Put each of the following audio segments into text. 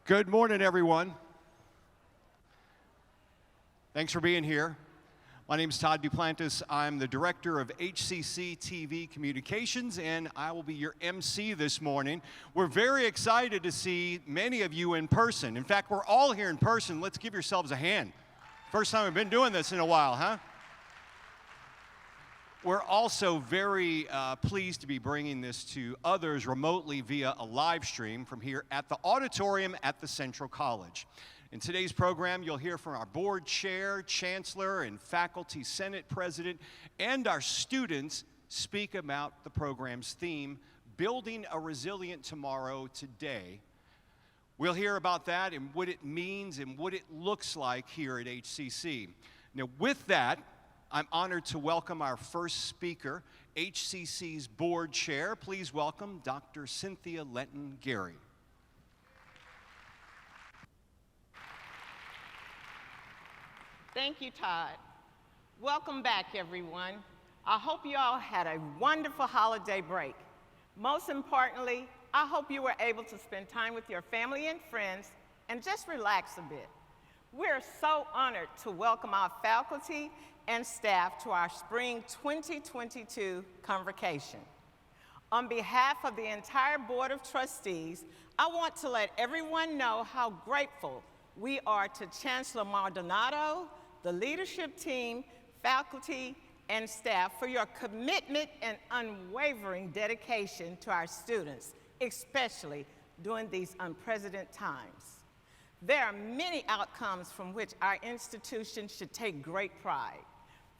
Good morning, everyone. Thanks for being here. My name is Todd Duplantis. I'm the director of HCC TV Communications, and I will be your MC this morning. We're very excited to see many of you in person. In fact, we're all here in person. Let's give yourselves a hand. First time we've been doing this in a while, huh? We're also very pleased to be bringing this to others remotely via a live stream from here at the auditorium at the Central College. In today's program, you'll hear from our board chair, chancellor, and faculty senate president, and our students speak about the program's theme, Building a Resilient Tomorrow Today. We'll hear about that and what it means and what it looks like here at HCC. Now, with that, I'm honored to welcome our first speaker, HCC's board chair. Please welcome Dr. Cynthia Lenton-Gary. Thank you, Todd. Welcome back, everyone. I hope you all had a wonderful holiday break. Most importantly, I hope you were able to spend time with your family and friends and just relax a bit. We're so honored to welcome our faculty and staff to our Spring 2022 Convocation. On behalf of the entire Board of Trustees, I want to let everyone know how grateful we are to Chancellor Maldonado, the leadership team, faculty, and staff for your commitment and unwavering dedication to our students, especially during these unprecedented times. There are many outcomes from which our institution should take great pride,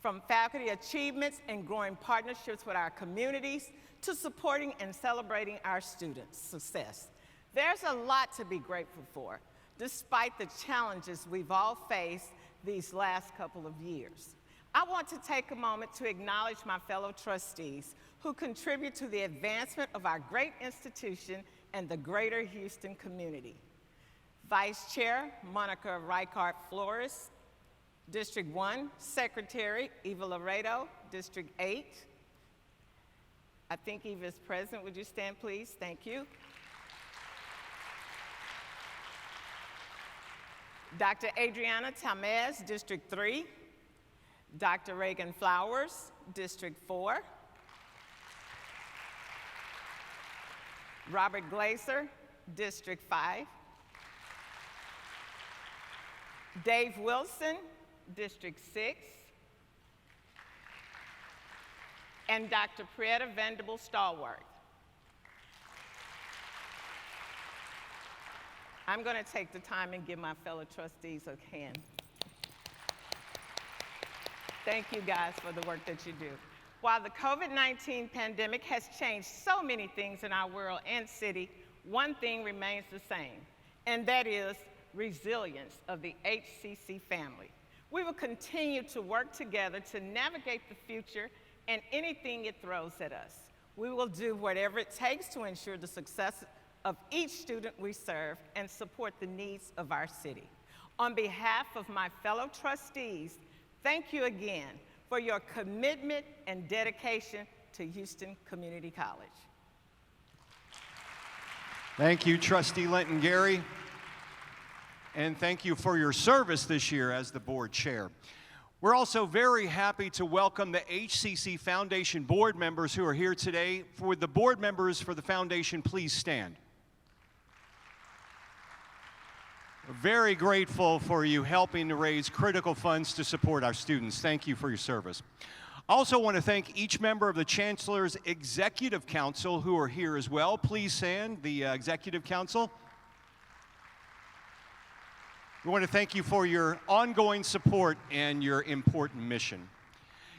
from faculty achievements and growing partnerships with our communities to supporting and celebrating our students' success. There's a lot to be grateful for, despite the challenges we've all faced these last couple of years. I want to take a moment to acknowledge my fellow trustees who contribute to the advancement of our great institution and the greater Houston community. Vice Chair Monica Reichart Flores, District 1, Secretary Eva Laredo, District 8. I think Eva is present. Would you stand, please? Thank you. Dr. Adriana Tamez, District 3. Dr. Reagan Flowers, District 4. Robert Glaser, District 5. Dave Wilson, District 6. And Dr. Prieta Vendible Stallworth. I'm going to take the time and give my fellow trustees a hand. Thank you guys for the work that you do. While the COVID-19 pandemic has changed so many things in our world and city, one thing remains the same, and that is resilience of the HCC family. We will continue to work together to navigate the future and anything it throws at us. We will do whatever it takes to ensure the success of each student we serve and support the needs of our city. On behalf of my fellow trustees, thank you again for your commitment and dedication to Houston Community College. Thank you, Trustee Lenton-Gary. And thank you for your service this year as the board chair. We're also very happy to welcome the HCC Foundation board members who are here today. For the board members for the foundation, please stand. We're very grateful for you helping to raise critical funds to support our students. Thank you for your service. I also want to thank each member of the Chancellor's Executive Council who are here as well. Please stand, the Executive Council. We want to thank you for your ongoing support and your important mission.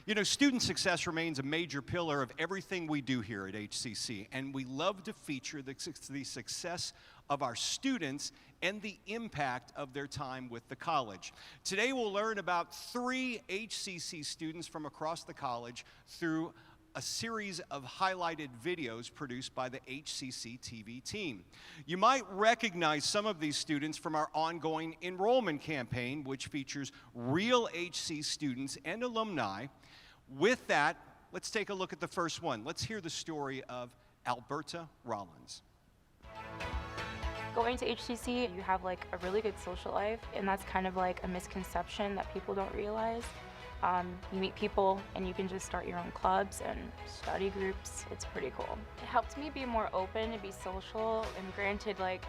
You know, student success remains a major pillar of everything we do here at HCC, and we love to feature the success of our students and the impact of their time with the college. Today we'll learn about 3 HCC students from across the college through a series of highlighted videos produced by the HCC TV team. You might recognize some of these students from our ongoing enrollment campaign, which features real HC students and alumni. With that, let's take a look at the first one. Let's hear the story of Alberta Rollins. Going to HCC, you have like a really good social life, and that's kind of like a misconception that people don't realize. You meet people and you can just start your own clubs and study groups. It's pretty cool. It helped me be more open and be social, and granted, like,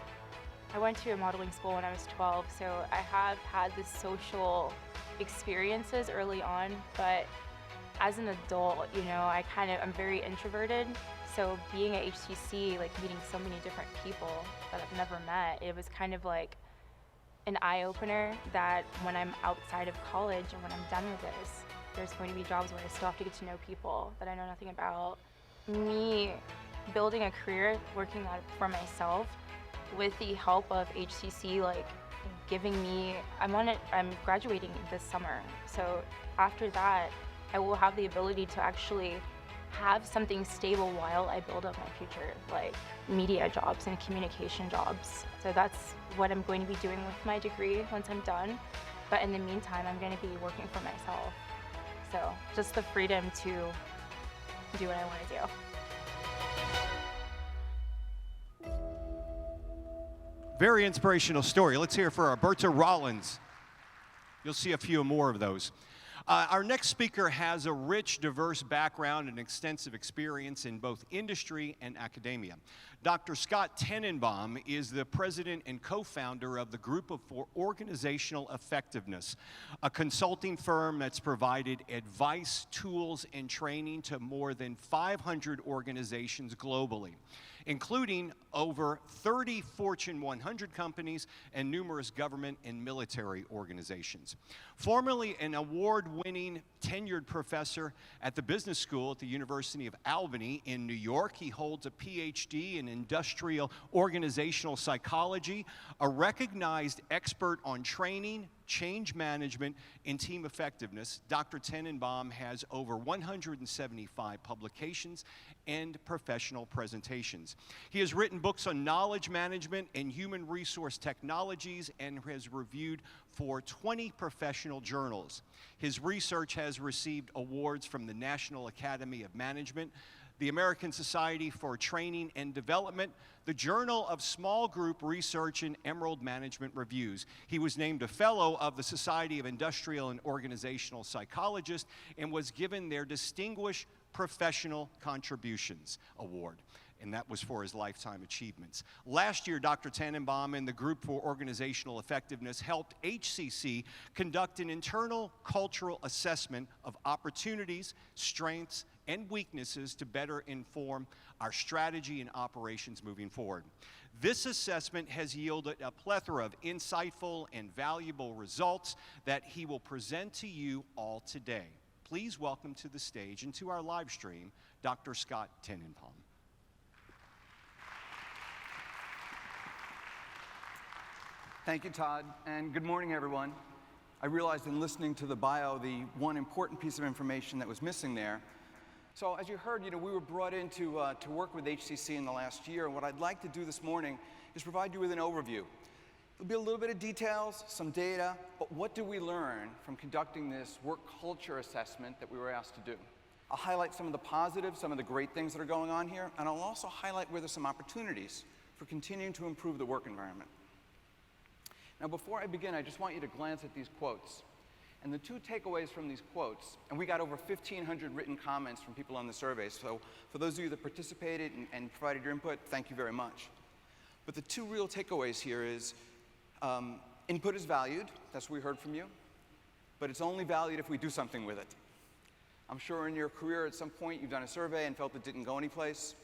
I went to a modeling school when I was 12, so I have had the social experiences early on, but as an adult, you know, I'm very introverted, so being at HCC, like meeting so many different people that I've never met, it was kind of like an eye-opener that when I'm outside of college and when I'm done with this, there's going to be jobs where I still have to get to know people that I know nothing about. Me building a career, working on it for myself, with the help of HCC, like giving me, I'm graduating this summer. So after that, I will have the ability to actually have something stable while I build up my future, like media jobs and communication jobs. So that's what I'm going to be doing with my degree once I'm done. But in the meantime, I'm going to be working for myself. So just the freedom to do what I want to do. Very inspirational story. Let's hear it for Alberta Rollins. You'll see a few more of those. Our next speaker has a rich, diverse background and extensive experience in both industry and academia. Dr. Scott Tenenbaum is the president and co-founder of the Group for Organizational Effectiveness, a consulting firm that's provided advice, tools, and training to more than 500 organizations globally, including over 30 Fortune 100 companies and numerous government and military organizations. Formerly an award-winning tenured professor at the business school at the University of Albany in New York, he holds a PhD in industrial organizational psychology, a recognized expert on training, change management, and team effectiveness. Dr. Tenenbaum has over 175 publications and professional presentations. He has written books on knowledge management and human resource technologies and has reviewed for 20 professional journals. His research has received awards from the National Academy of Management, the American Society for Training and Development, the Journal of Small Group Research, and Emerald Management Reviews. He was named a Fellow of the Society of Industrial and Organizational Psychologists and was given their Distinguished Professional Contributions Award, and that was for his lifetime achievements. Last year, Dr. Tenenbaum and the Group for Organizational Effectiveness helped HCC conduct an internal cultural assessment of opportunities, strengths, and weaknesses to better inform our strategy and operations moving forward. This assessment has yielded a plethora of insightful and valuable results that he will present to you all today. Please welcome to the stage and to our live stream, Dr. Scott Tenenbaum. Thank you, Todd, and good morning, everyone. I realized in listening to the bio the one important piece of information that was missing there. So as you heard, we were brought in to work with HCC in the last year, and what I'd like to do this morning is provide you with an overview. There'll be a little bit of details, some data, but what do we learn from conducting this work culture assessment that we were asked to do? I'll highlight some of the positives, some of the great things that are going on here, and I'll also highlight where there's some opportunities for continuing to improve the work environment. Now, before I begin, I just want you to glance at these quotes. And the two takeaways from these quotes, and we got over 1,500 written comments from people on the survey, so for those of you that participated and provided your input, thank you very much. But the two real takeaways here is input is valued, that's what we heard from you, but it's only valued if we do something with it. I'm sure in your career at some point you've done a survey and felt it didn't go anyplace.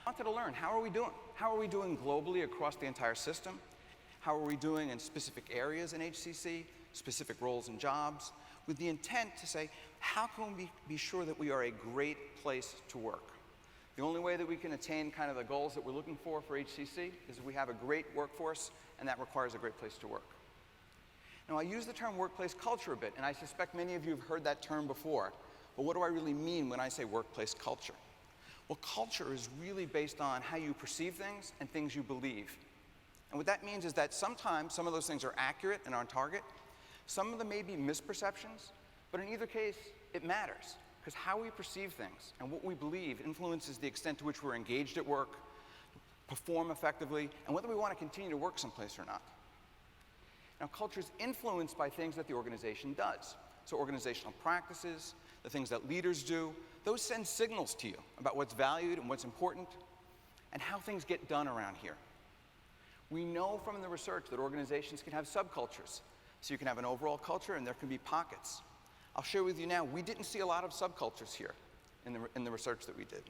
I wanted to learn, how are we doing? How are we doing globally across the entire system? How are we doing in specific areas in HCC, specific roles and jobs, with the intent to say, how can we be sure that we are a great place to work? The only way that we can attain kind of the goals that we're looking for HCC is if we have a great workforce, and that requires a great place to work. Now, I use the term workplace culture a bit, and I suspect many of you have heard that term before, but what do I really mean when I say workplace culture? Well, culture is really based on how you perceive things and things you believe. And what that means is that sometimes some of those things are accurate and on target. Some of them may be misperceptions, but in either case, it matters, because how we perceive things and what we believe influences the extent to which we're engaged at work, perform effectively, and whether we want to continue to work someplace or not. Now, culture is influenced by things that the organization does. So organizational practices, the things that leaders do, those send signals to you about what's valued and what's important, and how things get done around here. We know from the research that organizations can have subcultures. So you can have an overall culture and there can be pockets. I'll share with you now, we didn't see a lot of subcultures here in the research that we did.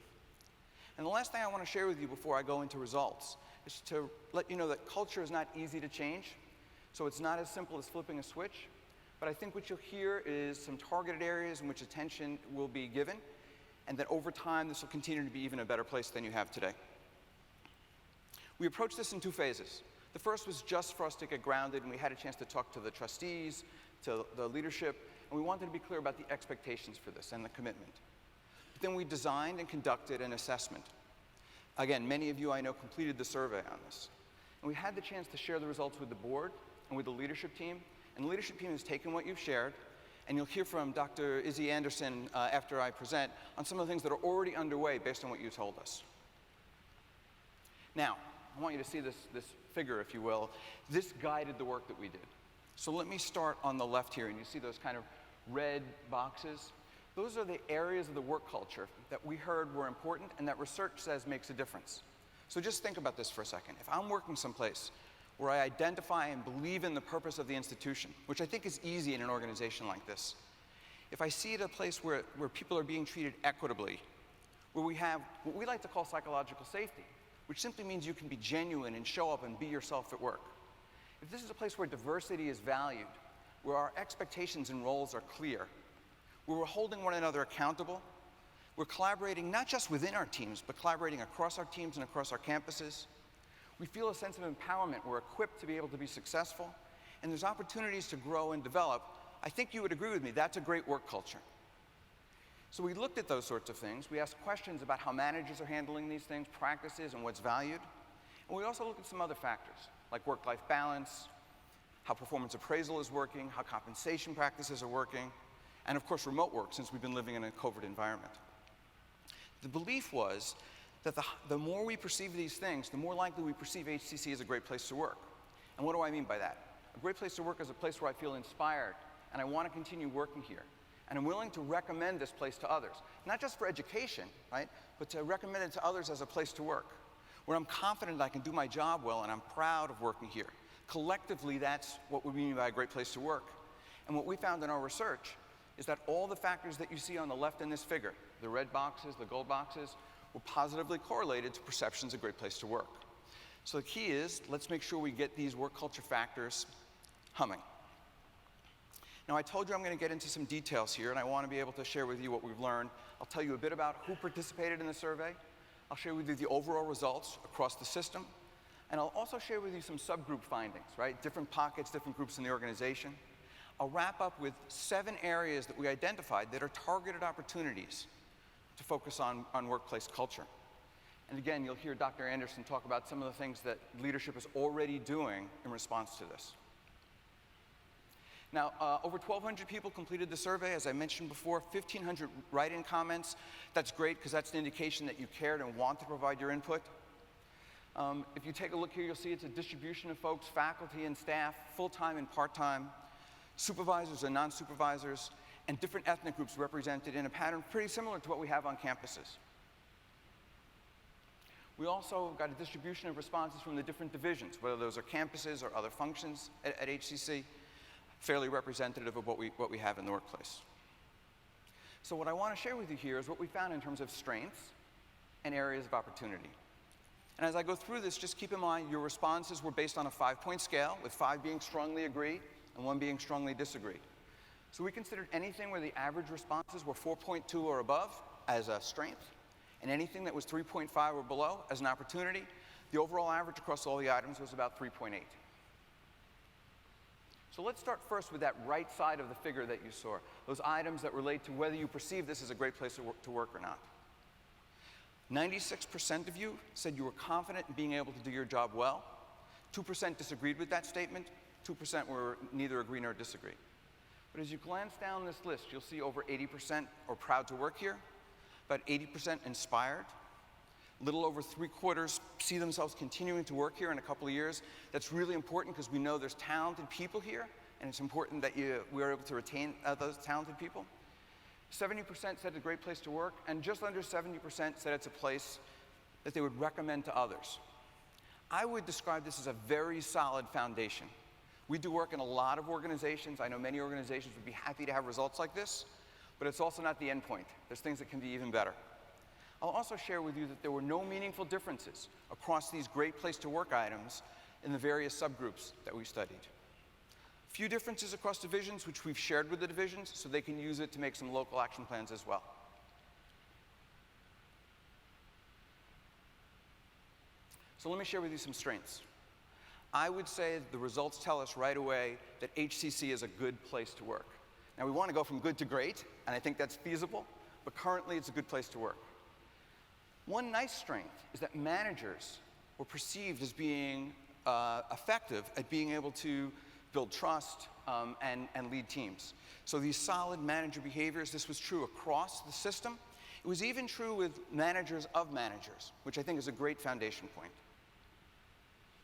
And the last thing I want to share with you before I go into results is to let you know that culture is not easy to change. So it's not as simple as flipping a switch. But I think what you'll hear is some targeted areas in which attention will be given, and that over time this will continue to be even a better place than you have today. We approached this in 2 phases. The first was just for us to get grounded, and we had a chance to talk to the trustees, to the leadership, and we wanted to be clear about the expectations for this and the commitment. But then we designed and conducted an assessment. Again, many of you I know completed the survey on this. And we had the chance to share the results with the board and with the leadership team. And the leadership team has taken what you've shared, and you'll hear from Dr. Izzy Anderson after I present on some of the things that are already underway based on what you told us. Now, I want you to see this figure, if you will. This guided the work that we did. So let me start on the left here, and you see those kind of red boxes. Those are the areas of the work culture that we heard were important and that research says makes a difference. So just think about this for a second. If I'm working someplace where I identify and believe in the purpose of the institution, which I think is easy in an organization like this, if I see it a place where people are being treated equitably, where we have what we like to call psychological safety, which simply means you can be genuine and show up and be yourself at work. If this is a place where diversity is valued, where our expectations and roles are clear, where we're holding one another accountable, we're collaborating not just within our teams, but collaborating across our teams and across our campuses, we feel a sense of empowerment, we're equipped to be able to be successful, and there's opportunities to grow and develop, I think you would agree with me, that's a great work culture. So we looked at those sorts of things. We asked questions about how managers are handling these things, practices, and what's valued. And we also looked at some other factors, like work-life balance, how performance appraisal is working, how compensation practices are working, and of course remote work, since we've been living in a COVID environment. The belief was that the more we perceive these things, the more likely we perceive HCC as a great place to work. And what do I mean by that? A great place to work is a place where I feel inspired, and I want to continue working here. And I'm willing to recommend this place to others. Not just for education, right? But to recommend it to others as a place to work, where I'm confident I can do my job well and I'm proud of working here. Collectively, that's what we mean by a great place to work. And what we found in our research is that all the factors that you see on the left in this figure, the red boxes, the gold boxes, were positively correlated to perceptions of a great place to work. So the key is, let's make sure we get these work culture factors humming. Now, I told you I'm going to get into some details here, and I want to be able to share with you what we've learned. I'll tell you a bit about who participated in the survey. I'll share with you the overall results across the system. And I'll also share with you some subgroup findings, right? Different pockets, different groups in the organization. I'll wrap up with 7 areas that we identified that are targeted opportunities to focus on workplace culture. And again, you'll hear Dr. Anderson talk about some of the things that leadership is already doing in response to this. Now, over 1,200 people completed the survey. As I mentioned before, 1,500 write-in comments. That's great, because that's an indication that you cared and want to provide your input. If you take a look here, you'll see it's a distribution of folks, faculty and staff, full-time and part-time, supervisors and non-supervisors, and different ethnic groups represented in a pattern pretty similar to what we have on campuses. We also got a distribution of responses from the different divisions, whether those are campuses or other functions at HCC, fairly representative of what we have in the workplace. So what I want to share with you here is what we found in terms of strengths and areas of opportunity. And as I go through this, just keep in mind your responses were based on a 5-point scale, with 5 being strongly agree and 1 being strongly disagree. So we considered anything where the average responses were 4.2 or above as a strength, and anything that was 3.5 or below as an opportunity. The overall average across all the items was about 3.8. So let's start first with that right side of the figure that you saw, those items that relate to whether you perceive this as a great place to work or not. 96% of you said you were confident in being able to do your job well. 2% disagreed with that statement. 2% were neither agree nor disagree. But as you glance down this list, you'll see over 80% are proud to work here, about 80% inspired, A little over 3/4 see themselves continuing to work here in a couple of years. That's really important because we know there's talented people here, and it's important that we're able to retain those talented people. 70% said it's a great place to work, and just under 70% said it's a place that they would recommend to others. I would describe this as a very solid foundation. We do work in a lot of organizations. I know many organizations would be happy to have results like this, but it's also not the end point. There's things that can be even better. I'll also share with you that there were no meaningful differences across these great place to work items in the various subgroups that we studied. Few differences across divisions, which we've shared with the divisions, so they can use it to make some local action plans as well. So let me share with you some strengths. I would say the results tell us right away that HCC is a good place to work. Now, we want to go from good to great, and I think that's feasible, but currently it's a good place to work. One nice strength is that managers were perceived as being effective at being able to build trust and lead teams. So these solid manager behaviors, this was true across the system. It was even true with managers of managers, which I think is a great foundation point.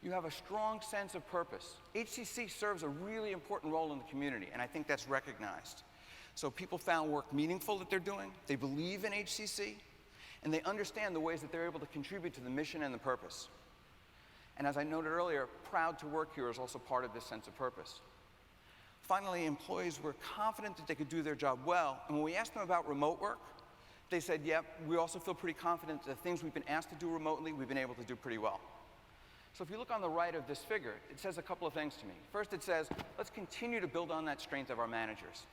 You have a strong sense of purpose. HCC serves a really important role in the community, and I think that's recognized. So people found work meaningful that they're doing, they believe in HCC, and they understand the ways that they're able to contribute to the mission and the purpose. And as I noted earlier, proud to work here is also part of this sense of purpose. Finally, employees were confident that they could do their job well, and when we asked them about remote work, they said, yep, we also feel pretty confident that the things we've been asked to do remotely, we've been able to do pretty well. So if you look on the right of this figure, it says a couple of things to me. First, it says, let's continue to build on that strength of our managers.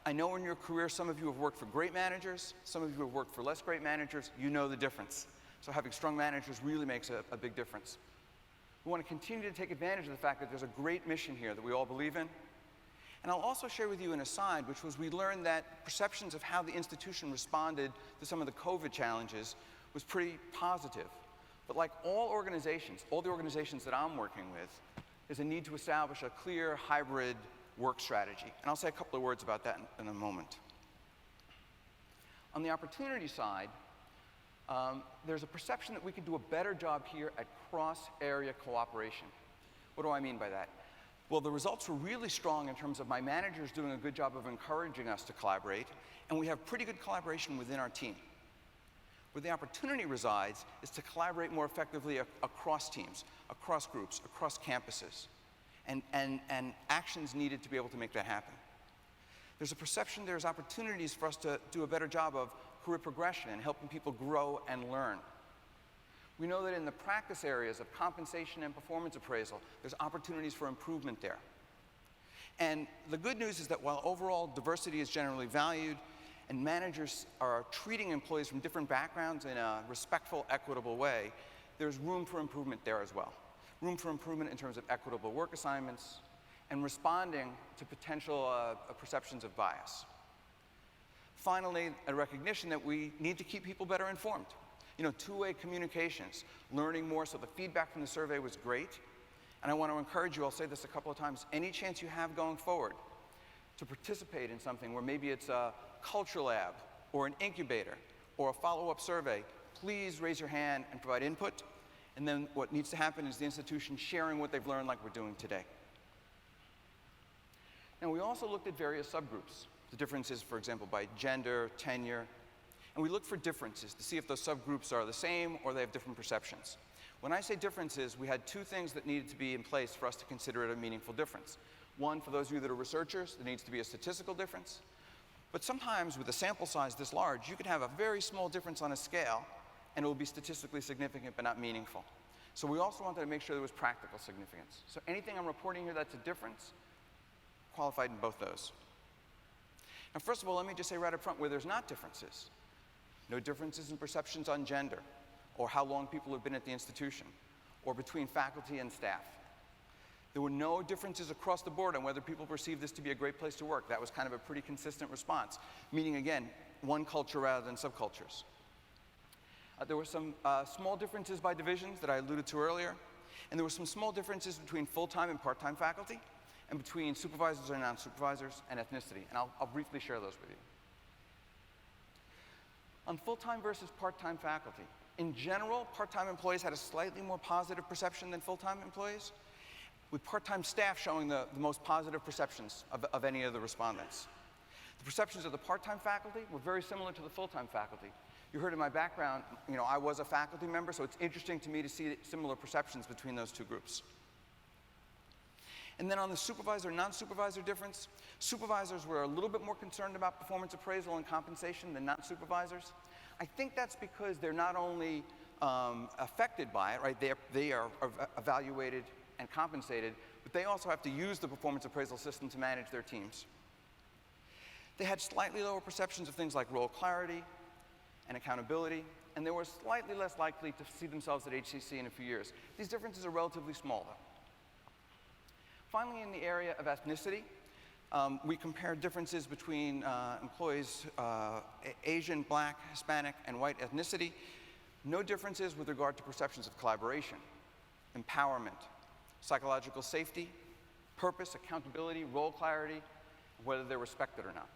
I know in your career, some of you have worked for great managers, some of you have worked for less great managers. You know the difference. So having strong managers really makes a big difference. We want to continue to take advantage of the fact that there's a great mission here that we all believe in. And I'll also share with you an aside, which was we learned that perceptions of how the institution responded to some of the COVID challenges was pretty positive. But like all organizations, all the organizations that I'm working with, there's a need to establish a clear hybrid work strategy. And I'll say a couple of words about that in a moment. On the opportunity side, there's a perception that we could do a better job here at cross-area cooperation. What do I mean by that? Well, the results were really strong in terms of my managers doing a good job of encouraging us to collaborate, and we have pretty good collaboration within our team. Where the opportunity resides is to collaborate more effectively across teams, across groups, across campuses, and actions needed to be able to make that happen. There's a perception there's opportunities for us to do a better job of career progression and helping people grow and learn. We know that in the practice areas of compensation and performance appraisal, there's opportunities for improvement there. And the good news is that while overall diversity is generally valued, and managers are treating employees from different backgrounds in a respectful, equitable way, there's room for improvement there as well. Room for improvement in terms of equitable work assignments and responding to potential perceptions of bias. Finally, a recognition that we need to keep people better informed. You know, two-way communications, learning more, so the feedback from the survey was great. And I want to encourage you, I'll say this a couple of times, any chance you have going forward to participate in something where maybe it's a culture lab or an incubator or a follow-up survey, please raise your hand and provide input. And then what needs to happen is the institution sharing what they've learned like we're doing today. And we also looked at various subgroups. The differences, for example, by gender, tenure. And we looked for differences to see if those subgroups are the same or they have different perceptions. When I say differences, we had two things that needed to be in place for us to consider it a meaningful difference. One, for those of you that are researchers, there needs to be a statistical difference. But sometimes with a sample size this large, you could have a very small difference on a scale, and it will be statistically significant but not meaningful. So we also wanted to make sure there was practical significance. So anything I'm reporting here that's a difference, qualified in both those. Now, first of all, let me just say right up front where there's not differences. No differences in perceptions on gender, or how long people have been at the institution, or between faculty and staff. There were no differences across the board on whether people perceive this to be a great place to work. That was kind of a pretty consistent response, meaning, again, one culture rather than subcultures. There were some small differences by divisions that I alluded to earlier, and there were some small differences between full-time and part-time faculty, and between supervisors and non-supervisors, and ethnicity, and I'll briefly share those with you. On full-time versus part-time faculty, In general, part-time employees had a slightly more positive perception than full-time employees, with part-time staff showing the most positive perceptions of any of the respondents. The perceptions of the part-time faculty were very similar to the full-time faculty. You heard in my background, I was a faculty member, so it's interesting to me to see similar perceptions between those two groups. And then on the supervisor and non-supervisor difference, supervisors were a little bit more concerned about performance appraisal and compensation than non-supervisors. I think that's because they're not only affected by it, right? They are evaluated and compensated, but they also have to use the performance appraisal system to manage their teams. They had slightly lower perceptions of things like role clarity and accountability, and they were slightly less likely to see themselves at HCC in a few years. These differences are relatively small, though. Finally, in the area of ethnicity, we compared differences between employees, Asian, Black, Hispanic, and white ethnicity. No differences with regard to perceptions of collaboration, empowerment, psychological safety, purpose, accountability, role clarity, whether they're respected or not.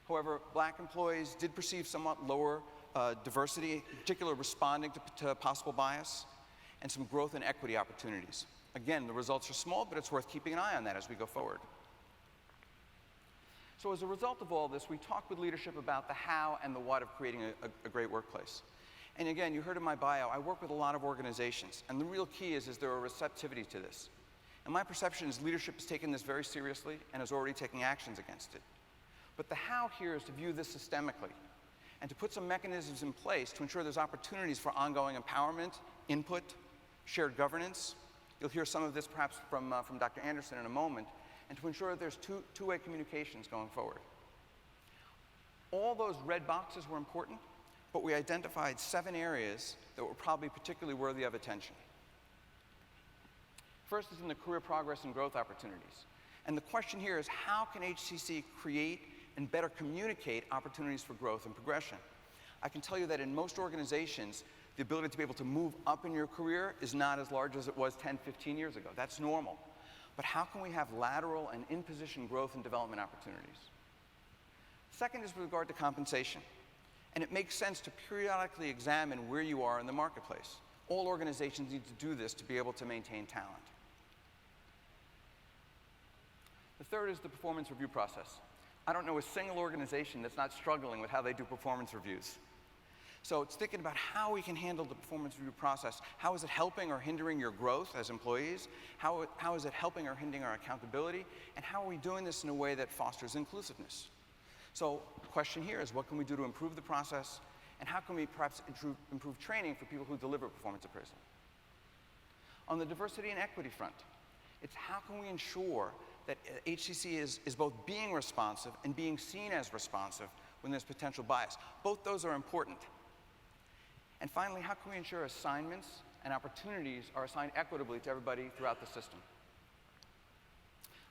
However, Black employees did perceive somewhat lower diversity, in particular responding to possible bias, and some growth and equity opportunities. Again, the results are small, but it's worth keeping an eye on that as we go forward. So as a result of all this, we talked with leadership about the how and the what of creating a great workplace. And again, you heard in my bio, I work with a lot of organizations, and the real key is there a receptivity to this? And my perception is leadership has taken this very seriously and is already taking actions against it. But the how here is to view this systemically and to put some mechanisms in place to ensure there's opportunities for ongoing empowerment, input, shared governance. You'll hear some of this perhaps from Dr. Anderson in a moment, and to ensure that there's two-way communications going forward. All those red boxes were important, but we identified 7 areas that were probably particularly worthy of attention. First is in the career progress and growth opportunities. And the question here is, how can HCC create and better communicate opportunities for growth and progression? I can tell you that in most organizations, the ability to be able to move up in your career is not as large as it was 10, 15 years ago. That's normal. But how can we have lateral and in-position growth and development opportunities? Second is with regard to compensation. And it makes sense to periodically examine where you are in the marketplace. All organizations need to do this to be able to maintain talent. The third is the performance review process. I don't know a single organization that's not struggling with how they do performance reviews. So it's thinking about how we can handle the performance review process. How is it helping or hindering your growth as employees? How is it helping or hindering our accountability? And how are we doing this in a way that fosters inclusiveness? So the question here is, what can we do to improve the process? And how can we perhaps improve training for people who deliver performance appraisal? On the diversity and equity front, it's how can we ensure that HCC is both being responsive and being seen as responsive when there's potential bias. Both those are important. And finally, how can we ensure assignments and opportunities are assigned equitably to everybody throughout the system?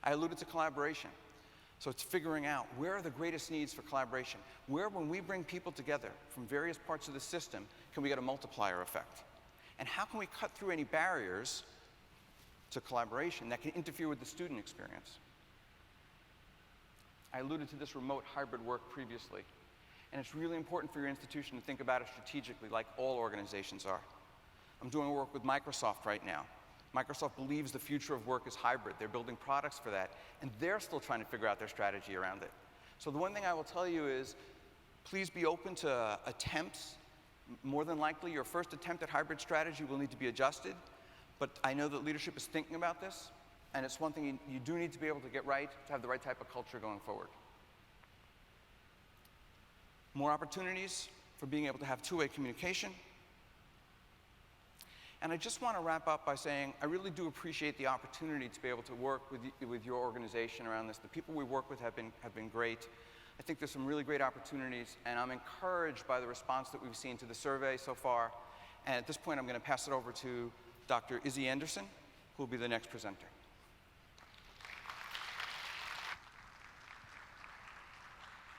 I alluded to collaboration. So it's figuring out where are the greatest needs for collaboration. Where, when we bring people together from various parts of the system, can we get a multiplier effect? And how can we cut through any barriers to collaboration that can interfere with the student experience? I alluded to this remote hybrid work previously. And it's really important for your institution to think about it strategically, like all organizations are. I'm doing work with Microsoft right now. Microsoft believes the future of work is hybrid. They're building products for that, and they're still trying to figure out their strategy around it. So the one thing I will tell you is, please be open to attempts. More than likely, your first attempt at hybrid strategy will need to be adjusted, but I know that leadership is thinking about this, and it's one thing you do need to be able to get right to have the right type of culture going forward. More opportunities for being able to have two-way communication. And I just want to wrap up by saying I really do appreciate the opportunity to be able to work with your organization around this. The people we work with have been great. I think there's some really great opportunities, and I'm encouraged by the response that we've seen to the survey so far. And at this point, I'm going to pass it over to Dr. Izzy Anderson, who will be the next presenter.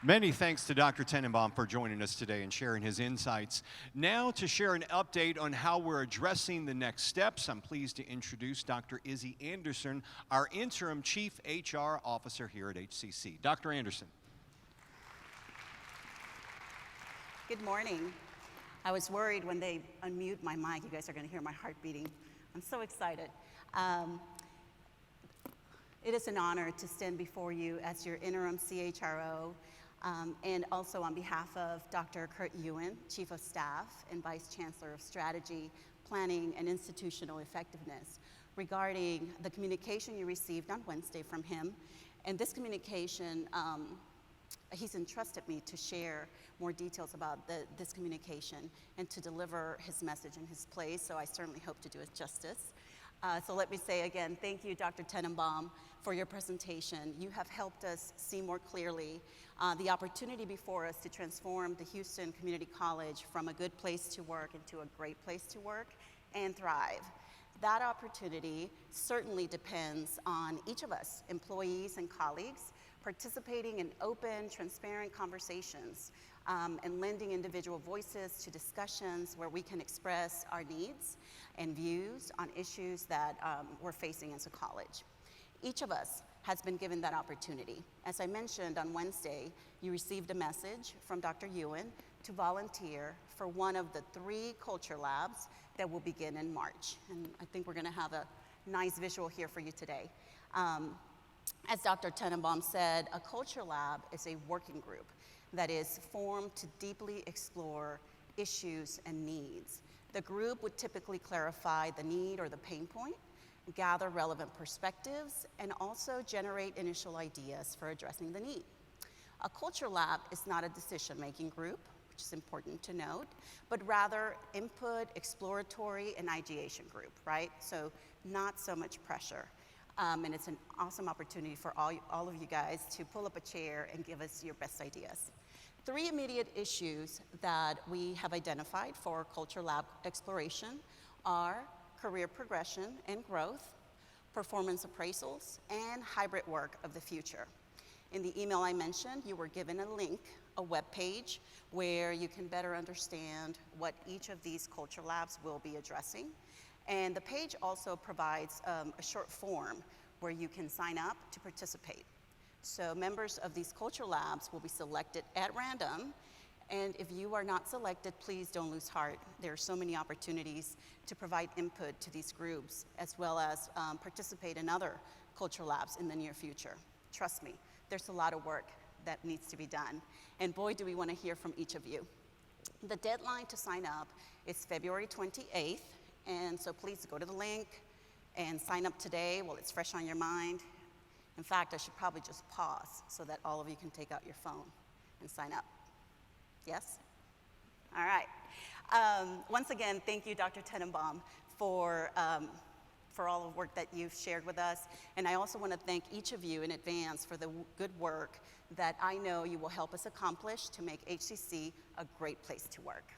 Many thanks to Dr. Tenenbaum for joining us today and sharing his insights. Now to share an update on how we're addressing the next steps, I'm pleased to introduce Dr. Izzy Anderson, our interim Chief HR Officer here at HCC. Dr. Anderson. Good morning. I was worried when they unmute my mic, you guys are going to hear my heart beating. I'm so excited. It is an honor to stand before you as your interim CHRO, and also on behalf of Dr. Kurt Ewan, Chief of Staff and Vice Chancellor of Strategy, Planning, and Institutional Effectiveness, regarding the communication you received on Wednesday from him. And this communication, he's entrusted me to share more details about this communication and to deliver his message in his place, so I certainly hope to do it justice. So let me say again, thank you, Dr. Tenenbaum, for your presentation. You have helped us see more clearly the opportunity before us to transform the Houston Community College from a good place to work into a great place to work and thrive. That opportunity certainly depends on each of us, employees and colleagues, participating in open, transparent conversations and lending individual voices to discussions where we can express our needs and views on issues that we're facing as a college. Each of us has been given that opportunity. As I mentioned on Wednesday, you received a message from Dr. Ewan to volunteer for one of the 3 culture labs that will begin in March. And I think we're gonna have a nice visual here for you today. As Dr. Tenenbaum said, a culture lab is a working group that is formed to deeply explore issues and needs. The group would typically clarify the need or the pain point, gather relevant perspectives, and also generate initial ideas for addressing the need. A culture lab is not a decision-making group, which is important to note, but rather input, exploratory, and ideation group, right? So not so much pressure. And it's an awesome opportunity for all of you guys to pull up a chair and give us your best ideas. 3 immediate issues that we have identified for Culture Lab exploration are career progression and growth, performance appraisals, and hybrid work of the future. In the email I mentioned, you were given a link, a web page, where you can better understand what each of these culture labs will be addressing. And the page also provides a short form where you can sign up to participate. So members of these culture labs will be selected at random, and if you are not selected, please don't lose heart. There are so many opportunities to provide input to these groups, as well as participate in other culture labs in the near future. Trust me, there's a lot of work that needs to be done, and boy, do we want to hear from each of you. The deadline to sign up is February 28th, and so please go to the link and sign up today while it's fresh on your mind. In fact, I should probably just pause so that all of you can take out your phone and sign up. Yes? All right. Once again, thank you, Dr. Tenenbaum, for all the work that you've shared with us. And I also want to thank each of you in advance for the good work that I know you will help us accomplish to make HCC a great place to work.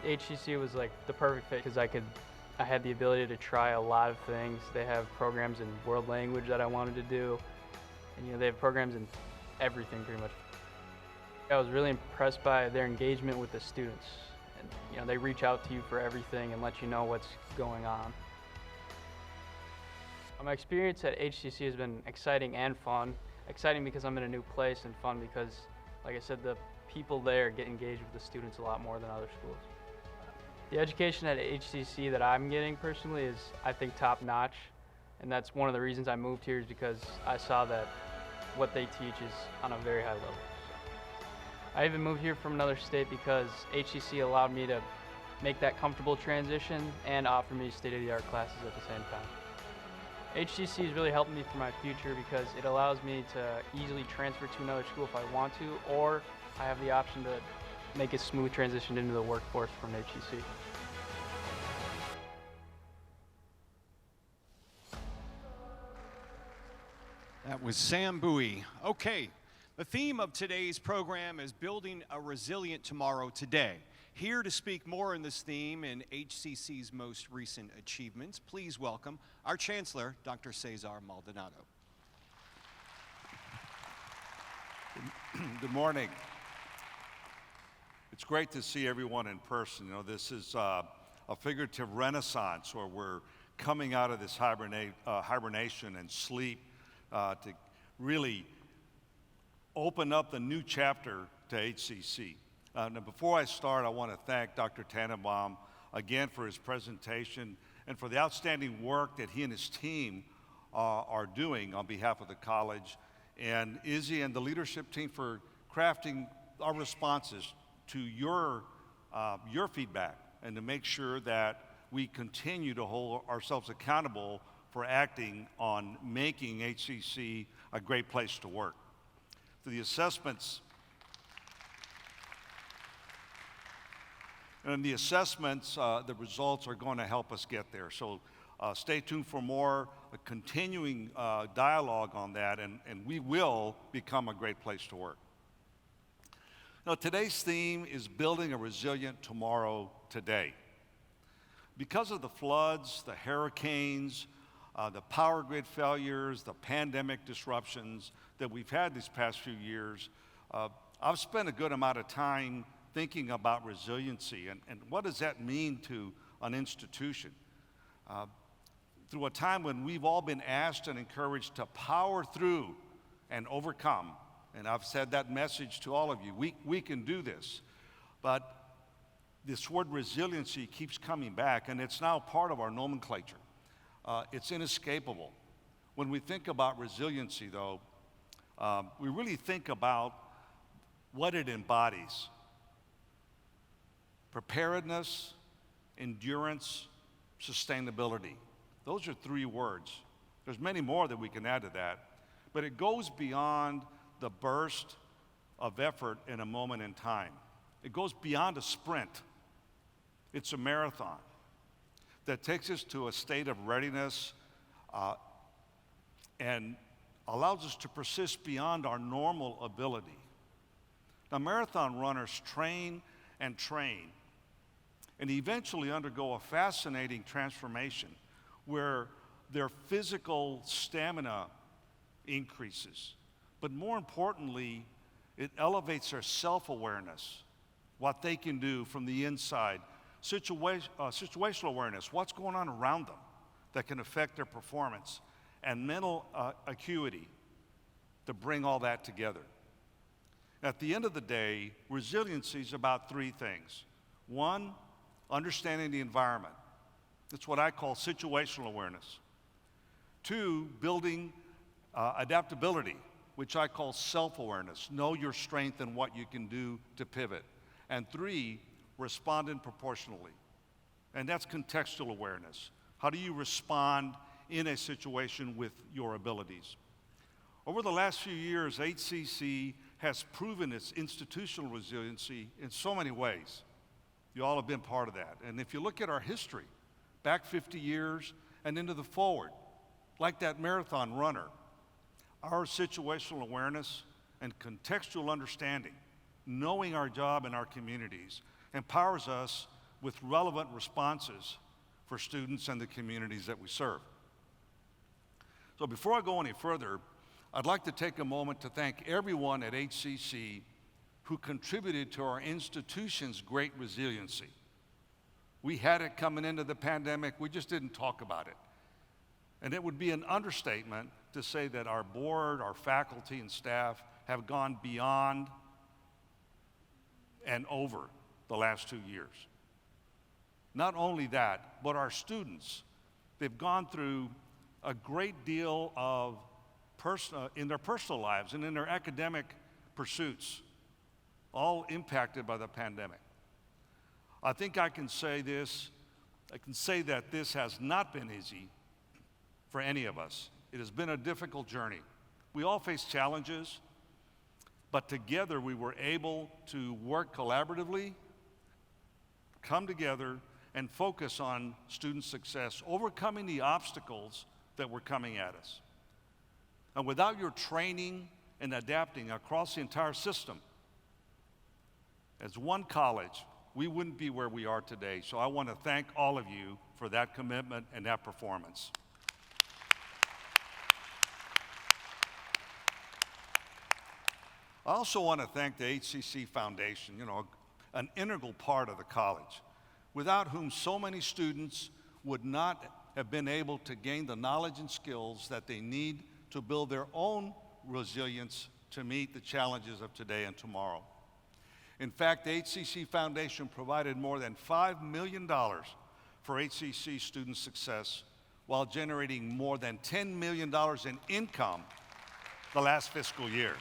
HCC was like the perfect fit because I had the ability to try a lot of things. They have programs in world language that I wanted to do, and they have programs in everything pretty much. I was really impressed by their engagement with the students, and they reach out to you for everything and let you know what's going on. My experience at HCC has been exciting and fun. Exciting because I'm in a new place, and fun because, like I said, the people there get engaged with the students a lot more than other schools. The education at HCC that I'm getting personally is, I think, top-notch, and that's one of the reasons I moved here is because I saw that what they teach is on a very high level. I even moved here from another state because HCC allowed me to make that comfortable transition and offer me state-of-the-art classes at the same time. HCC has really helped me for my future because it allows me to easily transfer to another school if I want to, or I have the option to make a smooth transition into the workforce from HCC. That was Sam Bowie. Okay, the theme of today's program is building a resilient tomorrow today. Here to speak more on this theme and HCC's most recent achievements, please welcome our Chancellor, Dr. Cesar Maldonado. Good morning. It's great to see everyone in person. This is a figurative renaissance where we're coming out of this hibernation and sleep to really open up the new chapter to HCC. Now before I start, I want to thank Dr. Tannenbaum again for his presentation and for the outstanding work that he and his team are doing on behalf of the college, and Izzy and the leadership team for crafting our responses to your feedback and to make sure that we continue to hold ourselves accountable for acting on making HCC a great place to work. So the assessments, the results are going to help us get there. So stay tuned for more continuing dialogue on that, and we will become a great place to work. Now, today's theme is building a resilient tomorrow today. Because of the floods, the hurricanes, the power grid failures, the pandemic disruptions that we've had these past few years, I've spent a good amount of time thinking about resiliency and what does that mean to an institution. Through a time when we've all been asked and encouraged to power through and overcome, and I've said that message to all of you, we can do this. But this word resiliency keeps coming back, and it's now part of our nomenclature. It's inescapable. When we think about resiliency, though, we really think about what it embodies. Preparedness, endurance, sustainability. Those are three words. There's many more that we can add to that, but it goes beyond the burst of effort in a moment in time. It goes beyond a sprint. It's a marathon that takes us to a state of readiness and allows us to persist beyond our normal ability. Now, marathon runners train and train and eventually undergo a fascinating transformation where their physical stamina increases. But more importantly, it elevates their self-awareness, what they can do from the inside, situational awareness, what's going on around them that can affect their performance, and mental acuity to bring all that together. At the end of the day, resiliency is about three things. One, understanding the environment. That's what I call situational awareness. Two, building adaptability, which I call self-awareness. Know your strength and what you can do to pivot. And three, responding proportionally. And that's contextual awareness. How do you respond in a situation with your abilities? Over the last few years, HCC has proven its institutional resiliency in so many ways. You all have been part of that. And if you look at our history, back 50 years and into the forward, like that marathon runner, our situational awareness and contextual understanding, knowing our job in our communities, empowers us with relevant responses for students and the communities that we serve. So before I go any further, I'd like to take a moment to thank everyone at HCC who contributed to our institution's great resiliency. We had it coming into the pandemic, we just didn't talk about it. And it would be an understatement to say that our board, our faculty and staff have gone beyond and over the last 2 years. Not only that, but our students, they've gone through a great deal of in their personal lives and in their academic pursuits, all impacted by the pandemic. I think I can say that this has not been easy for any of us. It has been a difficult journey. We all face challenges, but together we were able to work collaboratively, come together, and focus on student success, overcoming the obstacles that were coming at us. And without your training and adapting across the entire system, as one college, we wouldn't be where we are today. So I want to thank all of you for that commitment and that performance. I also want to thank the HCC Foundation, an integral part of the college, without whom so many students would not have been able to gain the knowledge and skills that they need to build their own resilience to meet the challenges of today and tomorrow. In fact, the HCC Foundation provided more than $5 million for HCC student success while generating more than $10 million in income the last fiscal year.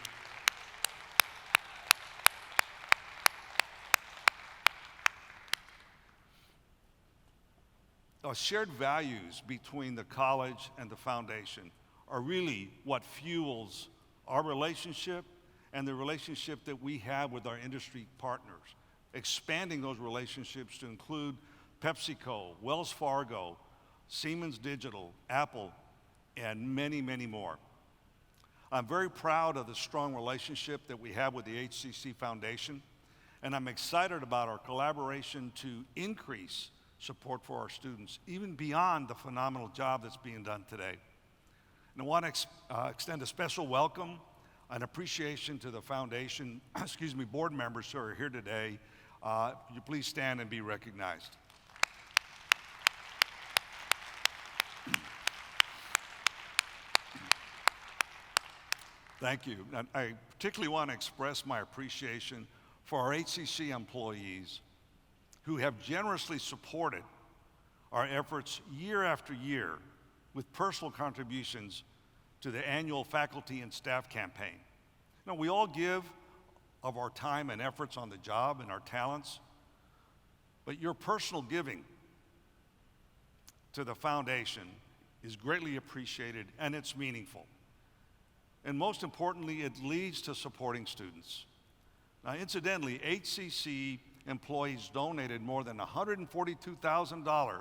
Our shared values between the college and the foundation are really what fuels our relationship and the relationship that we have with our industry partners, expanding those relationships to include PepsiCo, Wells Fargo, Siemens Digital, Apple, and many, many more. I'm very proud of the strong relationship that we have with the HCC Foundation, and I'm excited about our collaboration to increase support for our students, even beyond the phenomenal job that's being done today. And I want to extend a special welcome and appreciation to the foundation, board members who are here today. Would you please stand and be recognized? Thank you. And I particularly want to express my appreciation for our HCC employees who have generously supported our efforts year after year with personal contributions to the annual faculty and staff campaign. Now, we all give of our time and efforts on the job and our talents, but your personal giving to the foundation is greatly appreciated and it's meaningful. And most importantly, it leads to supporting students. Now, incidentally, HCC employees donated more than $142,000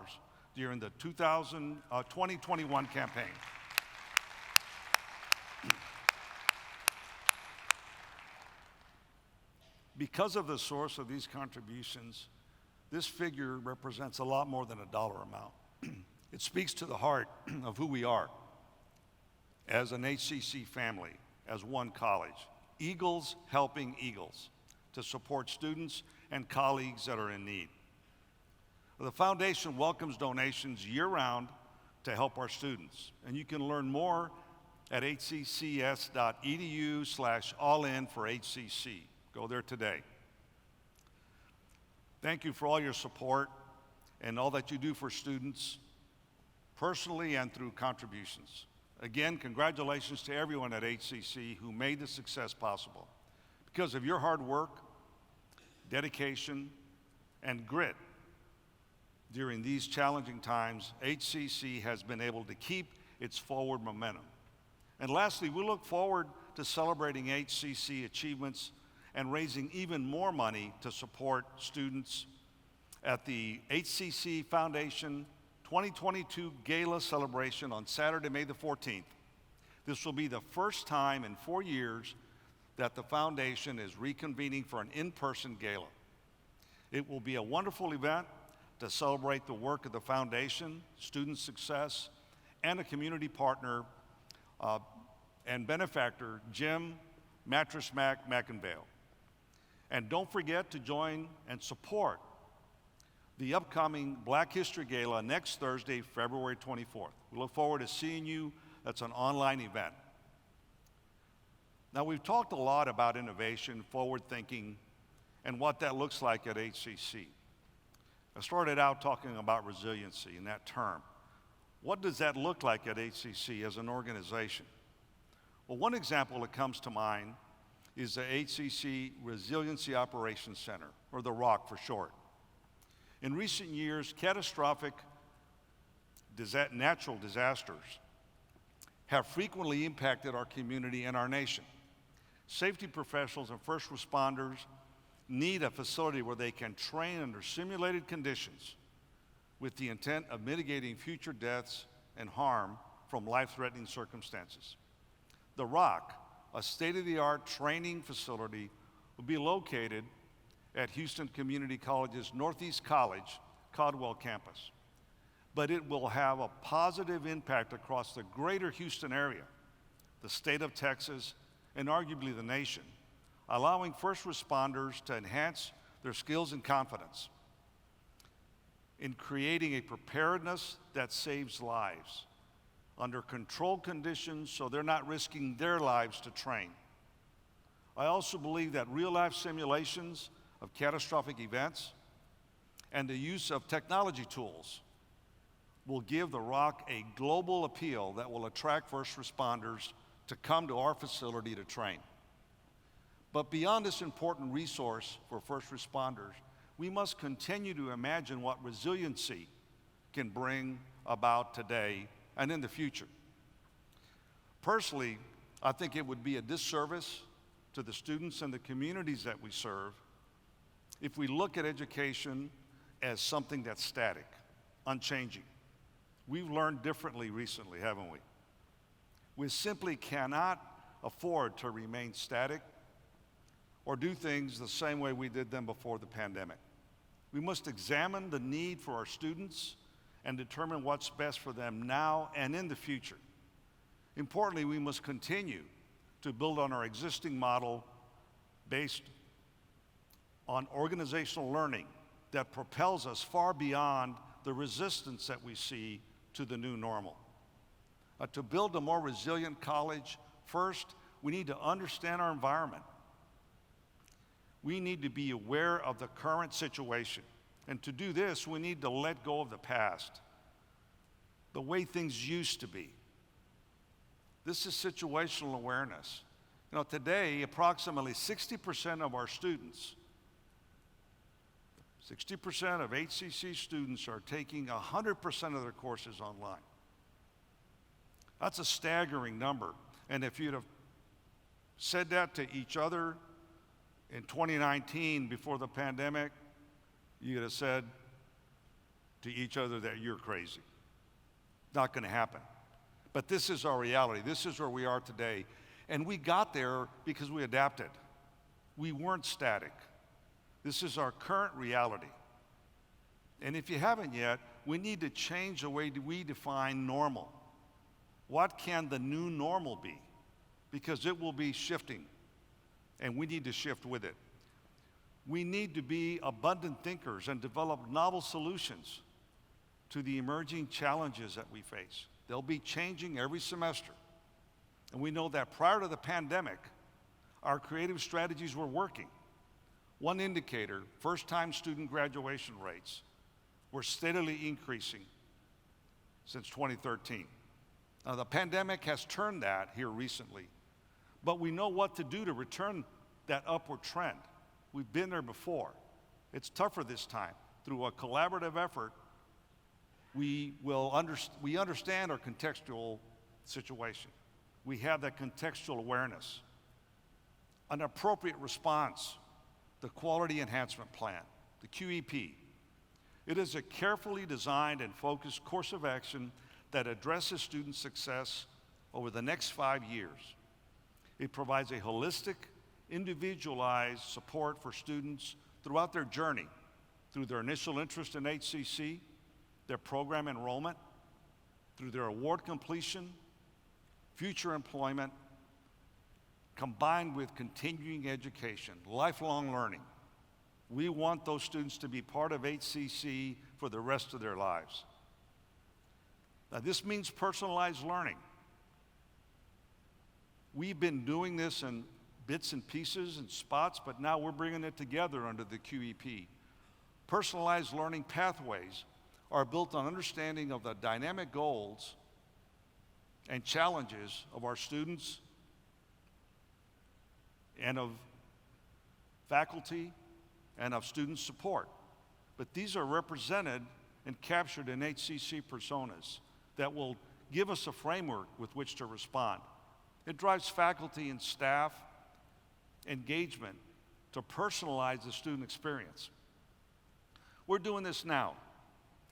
during the 2021 campaign. Because of the source of these contributions, this figure represents a lot more than a dollar amount. It speaks to the heart of who we are as an HCC family, as one college. Eagles helping Eagles to support students and colleagues that are in need. The foundation welcomes donations year-round to help our students, and you can learn more at hccs.edu/allin for HCC. Go there today. Thank you for all your support and all that you do for students, personally and through contributions. Again, congratulations to everyone at HCC who made this success possible. Because of your hard work, dedication, and grit during these challenging times, HCC has been able to keep its forward momentum. And lastly, we look forward to celebrating HCC achievements and raising even more money to support students at the HCC Foundation 2022 Gala celebration on Saturday, May the 14th. This will be the first time in 4 years that the foundation is reconvening for an in-person gala. It will be a wonderful event to celebrate the work of the foundation, student success, and a community partner and benefactor, Jim Mattress Mac McInvale. And don't forget to join and support the upcoming Black History Gala next Thursday, February 24th. We look forward to seeing you. That's an online event. Now, we've talked a lot about innovation, forward thinking, and what that looks like at HCC. I started out talking about resiliency in that term. What does that look like at HCC as an organization? Well, one example that comes to mind is the HCC Resiliency Operations Center, or the ROC for short. In recent years, catastrophic natural disasters have frequently impacted our community and our nation. Safety professionals and first responders need a facility where they can train under simulated conditions with the intent of mitigating future deaths and harm from life-threatening circumstances. The ROC, a state-of-the-art training facility, will be located at Houston Community College's Northeast College, Caldwell campus. But it will have a positive impact across the greater Houston area, the state of Texas, and arguably the nation, allowing first responders to enhance their skills and confidence in creating a preparedness that saves lives under controlled conditions so they're not risking their lives to train. I also believe that real-life simulations of catastrophic events, and the use of technology tools will give the Rock a global appeal that will attract first responders to come to our facility to train. But beyond this important resource for first responders, we must continue to imagine what resiliency can bring about today and in the future. Personally, I think it would be a disservice to the students and the communities that we serve if we look at education as something that's static, unchanging. We've learned differently recently, haven't we? We simply cannot afford to remain static or do things the same way we did them before the pandemic. We must examine the need for our students and determine what's best for them now and in the future. Importantly, we must continue to build on our existing model based on organizational learning that propels us far beyond the resistance that we see to the new normal. To build a more resilient college, first, we need to understand our environment. We need to be aware of the current situation. And to do this, we need to let go of the past, the way things used to be. This is situational awareness. You know, today, approximately 60% of our students, 60% of HCC students are taking 100% of their courses online. That's a staggering number. And if you'd have said that to each other in 2019 before the pandemic, you'd have said to each other that you're crazy. Not going to happen. But this is our reality. This is where we are today. And we got there because we adapted. We weren't static. This is our current reality. And if you haven't yet, we need to change the way we define normal. What can the new normal be? Because it will be shifting, and we need to shift with it. We need to be abundant thinkers and develop novel solutions to the emerging challenges that we face. They'll be changing every semester. And we know that prior to the pandemic, our creative strategies were working. One indicator, first-time student graduation rates were steadily increasing since 2013. Now, the pandemic has turned that here recently, but we know what to do to return that upward trend. We've been there before. It's tougher this time. Through a collaborative effort, we understand our contextual situation. We have that contextual awareness. An appropriate response, the Quality Enhancement Plan, the QEP. It is a carefully designed and focused course of action that addresses student success over the next 5 years. It provides a holistic, individualized support for students throughout their journey, through their initial interest in HCC, their program enrollment, through their award completion, future employment, combined with continuing education, lifelong learning. We want those students to be part of HCC for the rest of their lives. Now, this means personalized learning. We've been doing this in bits and pieces and spots, but now we're bringing it together under the QEP. Personalized learning pathways are built on understanding of the dynamic goals and challenges of our students and of faculty and of student support. But these are represented and captured in HCC personas that will give us a framework with which to respond. It drives faculty and staff engagement to personalize the student experience. We're doing this now,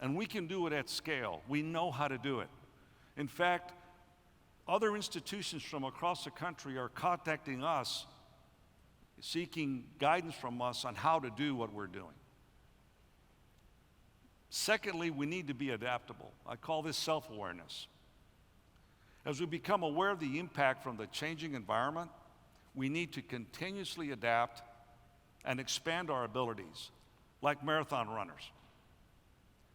and we can do it at scale. We know how to do it. In fact, other institutions from across the country are contacting us, seeking guidance from us on how to do what we're doing. Secondly, we need to be adaptable. I call this self-awareness. As we become aware of the impact from the changing environment, we need to continuously adapt and expand our abilities, like marathon runners.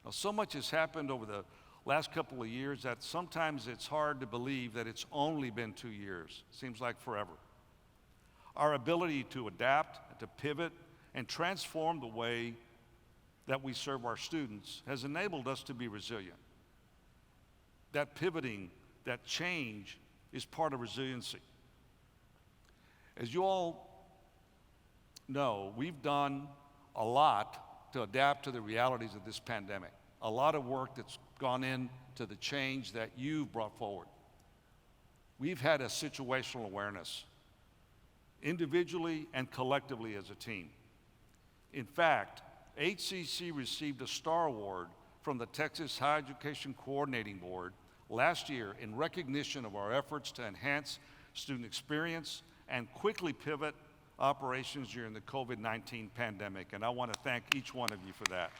Now, so much has happened over the last couple of years that sometimes it's hard to believe that it's only been 2 years. Seems like forever. Our ability to adapt, to pivot, and transform the way that we serve our students has enabled us to be resilient. That pivoting, that change is part of resiliency. As you all know, we've done a lot to adapt to the realities of this pandemic. A lot of work that's gone into the change that you've brought forward. We've had a situational awareness, individually and collectively as a team. In fact, HCC received a STAR Award from the Texas Higher Education Coordinating Board last year in recognition of our efforts to enhance student experience and quickly pivot operations during the COVID-19 pandemic, and I want to thank each one of you for that.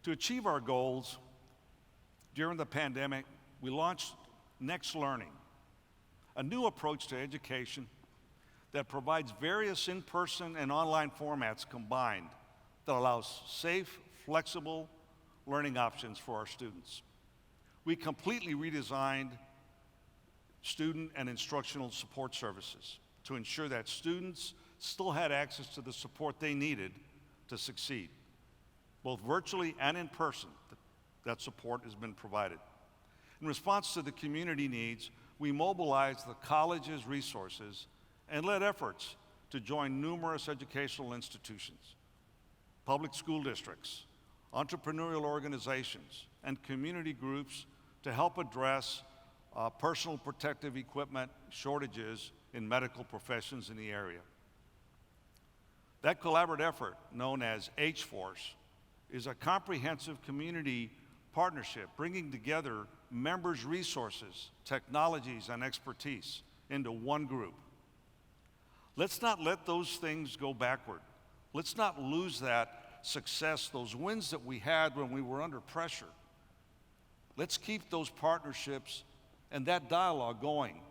To achieve our goals during the pandemic, we launched Next Learning, a new approach to education that provides various in-person and online formats combined that allows safe, flexible learning options for our students. We completely redesigned student and instructional support services to ensure that students still had access to the support they needed to succeed. Both virtually and in person, that support has been provided. In response to the community needs, we mobilized the college's resources and led efforts to join numerous educational institutions, public school districts, entrepreneurial organizations, and community groups to help address personal protective equipment shortages in medical professions in the area. That collaborative effort, known as H-Force, is a comprehensive community partnership bringing together members' resources, technologies, and expertise into one group. Let's not let those things go backward. Let's not lose that success, those wins that we had when we were under pressure. Let's keep those partnerships and that dialogue going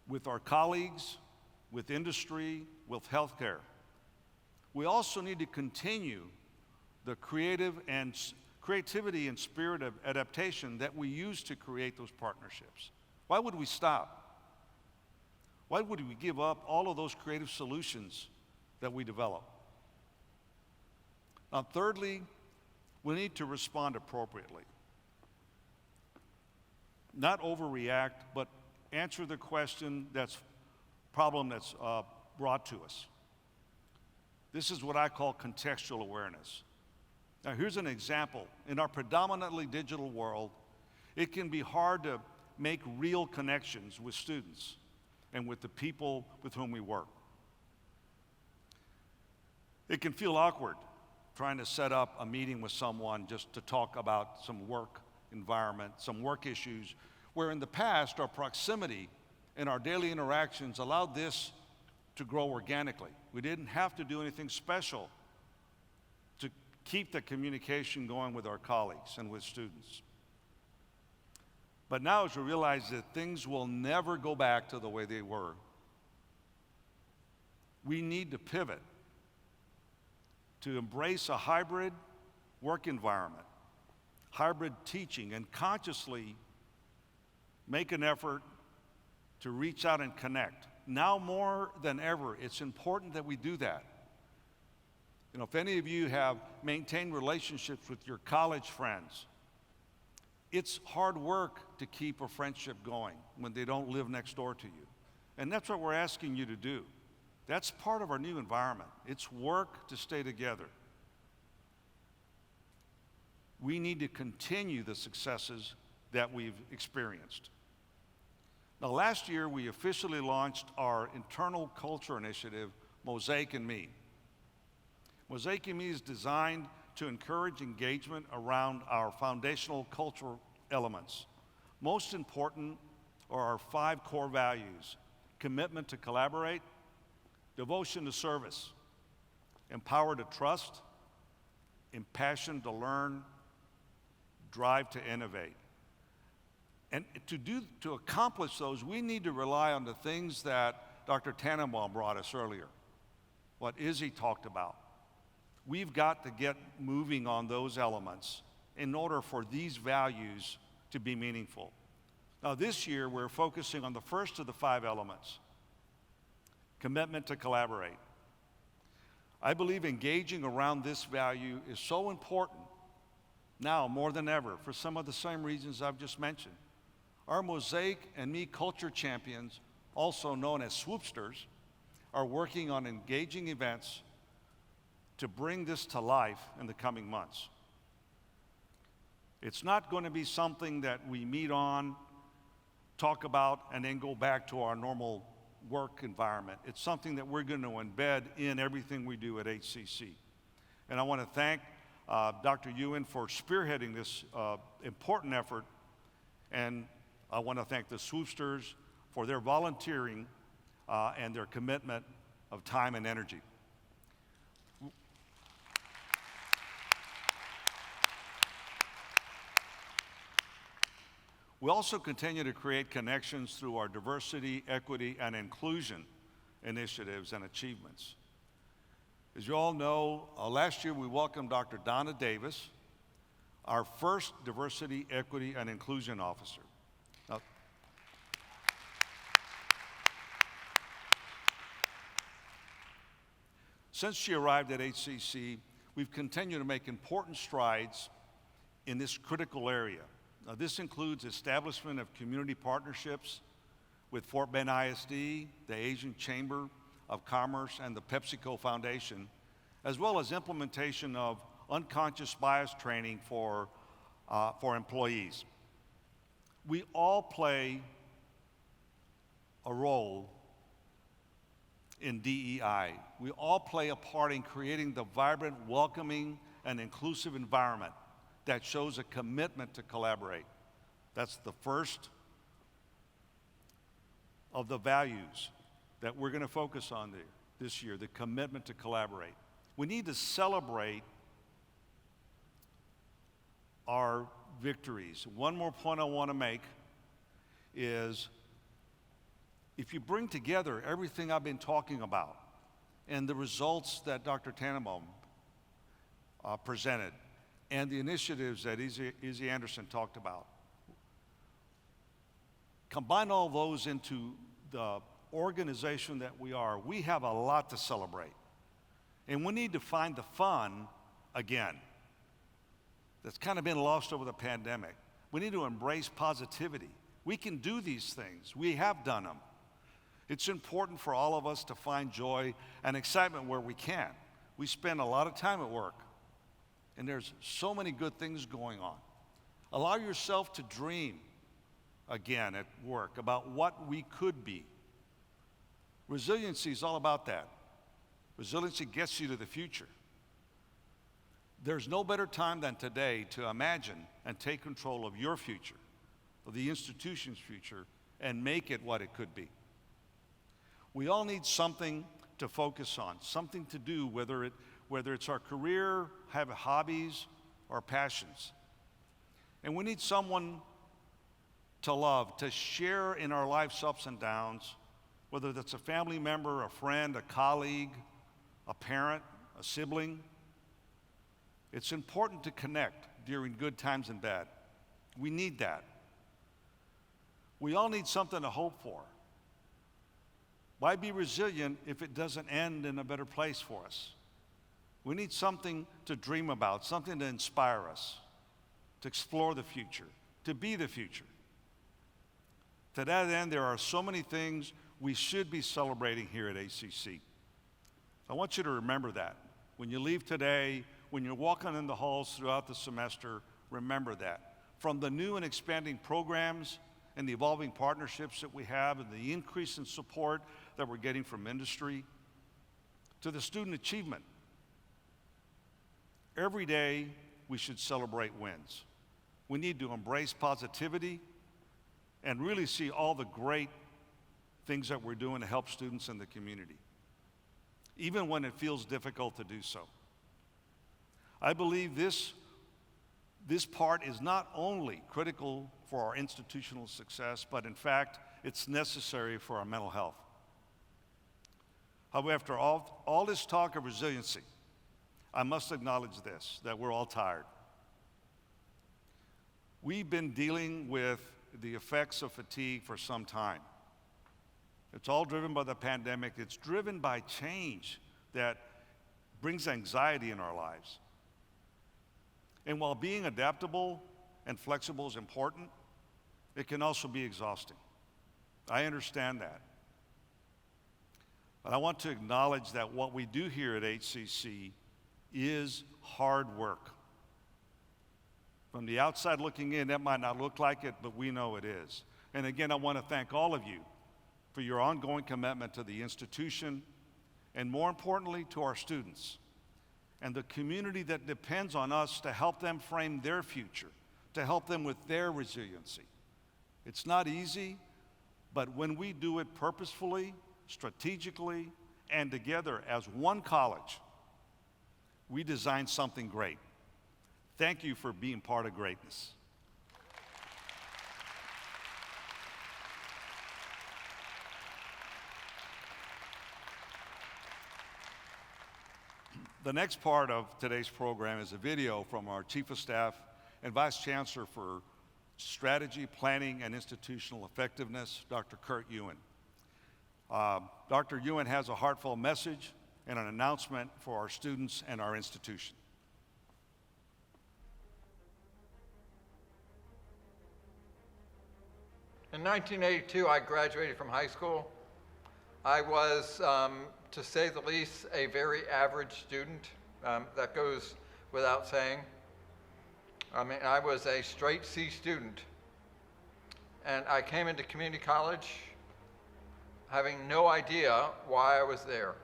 with our colleagues, with industry, with healthcare. We also need to continue the creativity and spirit of adaptation that we use to create those partnerships. Why would we stop? Why would we give up all of those creative solutions that we develop? Now, thirdly, we need to respond appropriately. Not overreact, but answer the problem that's brought to us. This is what I call contextual awareness. Now, here's an example. In our predominantly digital world, it can be hard to make real connections with students and with the people with whom we work. It can feel awkward trying to set up a meeting with someone just to talk about some work environment, some work issues, where in the past our proximity and our daily interactions allowed this to grow organically. We didn't have to do anything special to keep the communication going with our colleagues and with students. But now, as we realize that things will never go back to the way they were, we need to pivot to embrace a hybrid work environment, hybrid teaching, and consciously make an effort to reach out and connect. Now more than ever, it's important that we do that. You know, if any of you have maintained relationships with your college friends, it's hard work to keep a friendship going when they don't live next door to you. And that's what we're asking you to do. That's part of our new environment. It's work to stay together. We need to continue the successes that we've experienced. Now, last year, we officially launched our internal culture initiative, Mosaic and Me. Mosaic and Me is designed to encourage engagement around our foundational cultural elements. Most important are our 5 core values: commitment to collaborate, devotion to service, empower to trust, impassioned to learn, drive to innovate. And to accomplish those, we need to rely on the things that Dr. Tannenbaum brought us earlier, what Izzy talked about. We've got to get moving on those elements in order for these values to be meaningful. Now, this year, we're focusing on the first of the 5 elements, commitment to collaborate. I believe engaging around this value is so important now more than ever for some of the same reasons I've just mentioned. Our Mosaic and Me culture champions, also known as swoopsters, are working on engaging events to bring this to life in the coming months. It's not going to be something that we meet on, talk about, and then go back to our normal work environment. It's something that we're going to embed in everything we do at HCC. And I want to thank Dr. Ewan for spearheading this important effort, and I want to thank the swoopsters for their volunteering and their commitment of time and energy. We also continue to create connections through our diversity, equity, and inclusion initiatives and achievements. As you all know, last year we welcomed Dr. Donna Davis, our first Diversity, Equity, and Inclusion Officer. Now, since she arrived at HCC, we've continued to make important strides in this critical area. Now, this includes establishment of community partnerships with Fort Bend ISD, the Asian Chamber of Commerce, and the PepsiCo Foundation, as well as implementation of unconscious bias training for employees. We all play a role in DEI. We all play a part in creating the vibrant, welcoming, and inclusive environment that shows a commitment to collaborate. That's the first of the values that we're going to focus on this year, the commitment to collaborate. We need to celebrate our victories. One more point I want to make is if you bring together everything I've been talking about and the results that Dr. Tannenbaum presented, and the initiatives that Izzy Anderson talked about. Combine all those into the organization that we are. We have a lot to celebrate. And we need to find the fun again that's kind of been lost over the pandemic. We need to embrace positivity. We can do these things. We have done them. It's important for all of us to find joy and excitement where we can. We spend a lot of time at work. And there's so many good things going on. Allow yourself to dream again at work about what we could be. Resiliency is all about that. Resiliency gets you to the future. There's no better time than today to imagine and take control of your future, of the institution's future, and make it what it could be. We all need something to focus on, something to do, whether it's our career, have hobbies, or passions. And we need someone to love, to share in our life's ups and downs, whether that's a family member, a friend, a colleague, a parent, a sibling. It's important to connect during good times and bad. We need that. We all need something to hope for. Why be resilient if it doesn't end in a better place for us? We need something to dream about, something to inspire us, to explore the future, to be the future. To that end, there are so many things we should be celebrating here at HCC. I want you to remember that. When you leave today, when you're walking in the halls throughout the semester, remember that. From the new and expanding programs and the evolving partnerships that we have and the increase in support that we're getting from industry, to the student achievement. Every day, we should celebrate wins. We need to embrace positivity and really see all the great things that we're doing to help students in the community, even when it feels difficult to do so. I believe this part is not only critical for our institutional success, but in fact, it's necessary for our mental health. However, after all this talk of resiliency, I must acknowledge this, that we're all tired. We've been dealing with the effects of fatigue for some time. It's all driven by the pandemic. It's driven by change that brings anxiety in our lives. And while being adaptable and flexible is important, it can also be exhausting. I understand that. But I want to acknowledge that what we do here at HCC is hard work. From the outside looking in, that might not look like it, but we know it is. And again, I want to thank all of you for your ongoing commitment to the institution, and more importantly, to our students and the community that depends on us to help them frame their future, to help them with their resiliency. It's not easy, but when we do it purposefully, strategically, and together as one college, we design something great. Thank you for being part of greatness. The next part of today's program is a video from our Chief of Staff and Vice Chancellor for Strategy, Planning, and Institutional Effectiveness, Dr. Kurt Ewan. Dr. Ewan has a heartfelt message and an announcement for our students and our institution. In 1982, I graduated from high school. I was, to say the least, a very average student. That goes without saying. I mean, I was a straight C student. And I came into community college having no idea why I was there.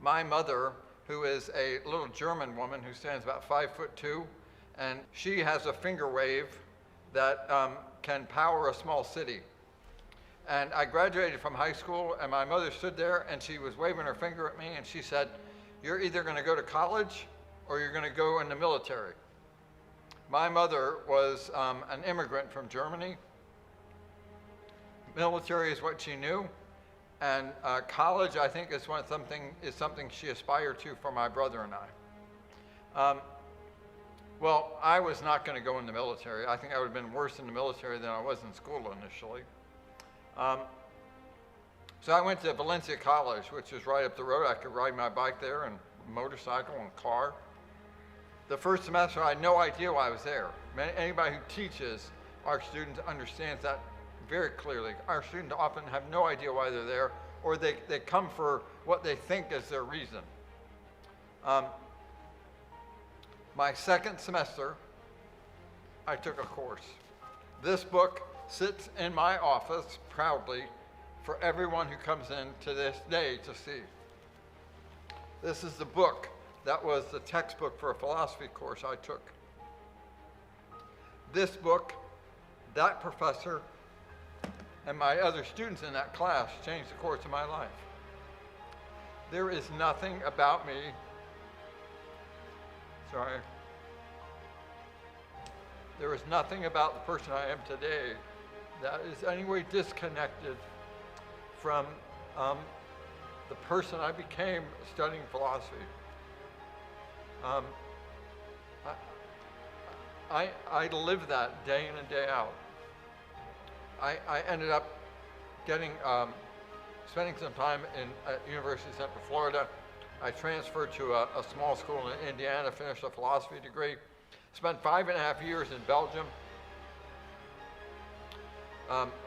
My mother, who is a little German woman who stands about 5'2", and she has a finger wave that can power a small city. And I graduated from high school, and my mother stood there, and she was waving her finger at me, and she said, "You're either going to go to college, or you're going to go in the military." My mother was an immigrant from Germany. Military is what she knew, and college, I think, is something she aspired to for my brother and I. Well, I was not going to go in the military. I think I would have been worse in the military than I was in school initially. So I went to Valencia College, which is right up the road. I could ride my bike there and motorcycle and car. The first semester, I had no idea why I was there. Anybody who teaches our students understands that very clearly. Our students often have no idea why they're there, or they come for what they think is their reason. My second semester, I took a course. This book sits in my office proudly for everyone who comes in to this day to see. This is the book that was the textbook for a philosophy course I took. This book, that professor, and my other students in that class changed the course of my life. There is nothing about me, there is nothing about the person I am today that is any way disconnected from the person I became studying philosophy. I lived that day in and day out. I ended up spending some time at University of Central Florida. I transferred to a small school in Indiana, finished a philosophy degree, spent 5.5 years in Belgium,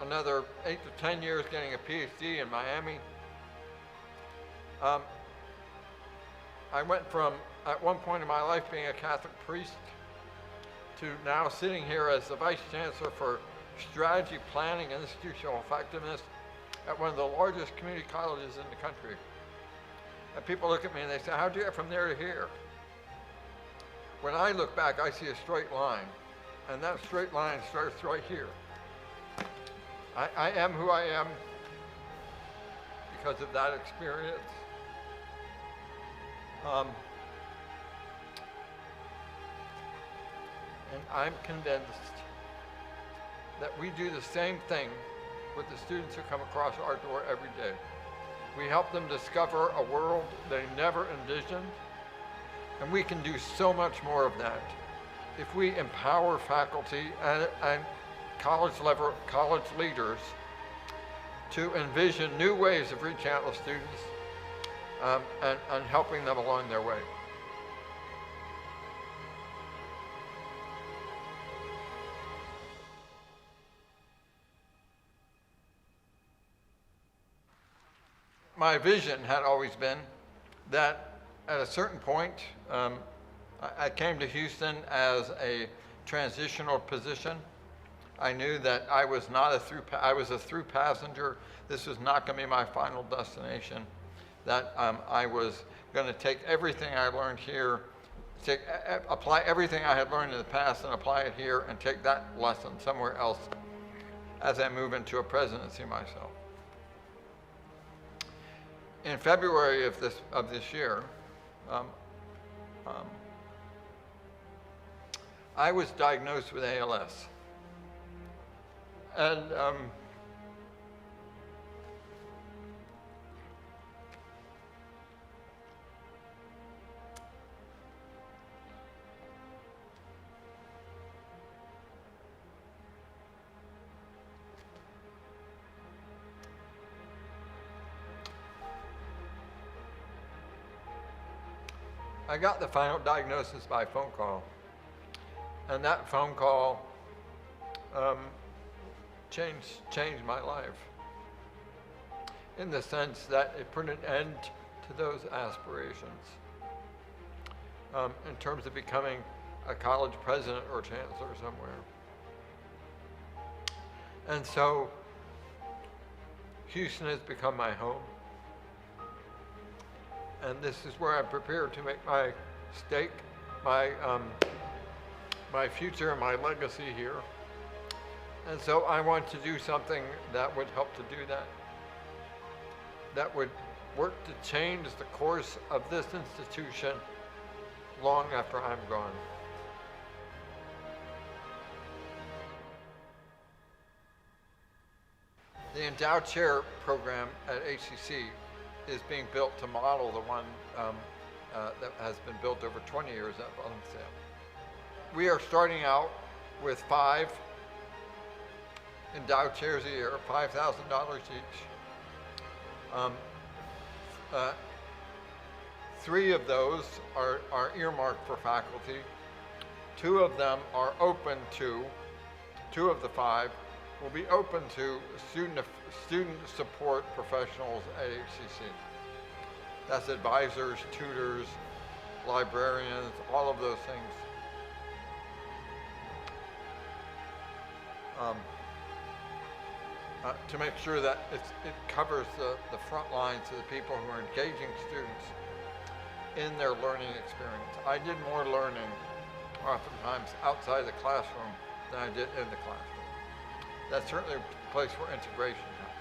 another 8 to 10 years getting a PhD in Miami. I went from, at one point in my life, being a Catholic priest to now sitting here as the Vice Chancellor for Strategy, Planning, and Institutional Effectiveness at one of the largest community colleges in the country. And people look at me and they say, "How'd you get from there to here?" When I look back, I see a straight line, and that straight line starts right here. I am who I am because of that experience. And I'm convinced that we do the same thing with the students who come across our door every day. We help them discover a world they never envisioned, and we can do so much more of that if we empower faculty and college leaders to envision new ways of reaching out to students and helping them along their way. My vision had always been that at a certain point, I came to Houston as a transitional position. I knew that I was a through passenger. This was not going to be my final destination. That I was going to take everything I learned here, apply everything I had learned in the past and apply it here and take that lesson somewhere else as I move into a presidency myself. In February of this year, I was diagnosed with ALS. And I got the final diagnosis by phone call. And that phone call changed my life in the sense that it put an end to those aspirations in terms of becoming a college president or chancellor somewhere. And so Houston has become my home. And this is where I'm prepared to make my stake, my future and my legacy here. And so I want to do something that would help to do that. That would work to change the course of this institution long after I'm gone. The Endowed Chair program at HCC is being built to model the one that has been built over 20 years at Bottomsdale. We are starting out with 5 endowed chairs a year, $5,000 each. 3 of those are earmarked for faculty. 2 of them are open to, 2 of the 5 will be open to student support professionals at HCC. That's advisors, tutors, librarians, all of those things. To make sure that it covers the front lines of the people who are engaging students in their learning experience. I did more learning oftentimes outside the classroom than I did in the classroom. That's certainly a place where integration happens.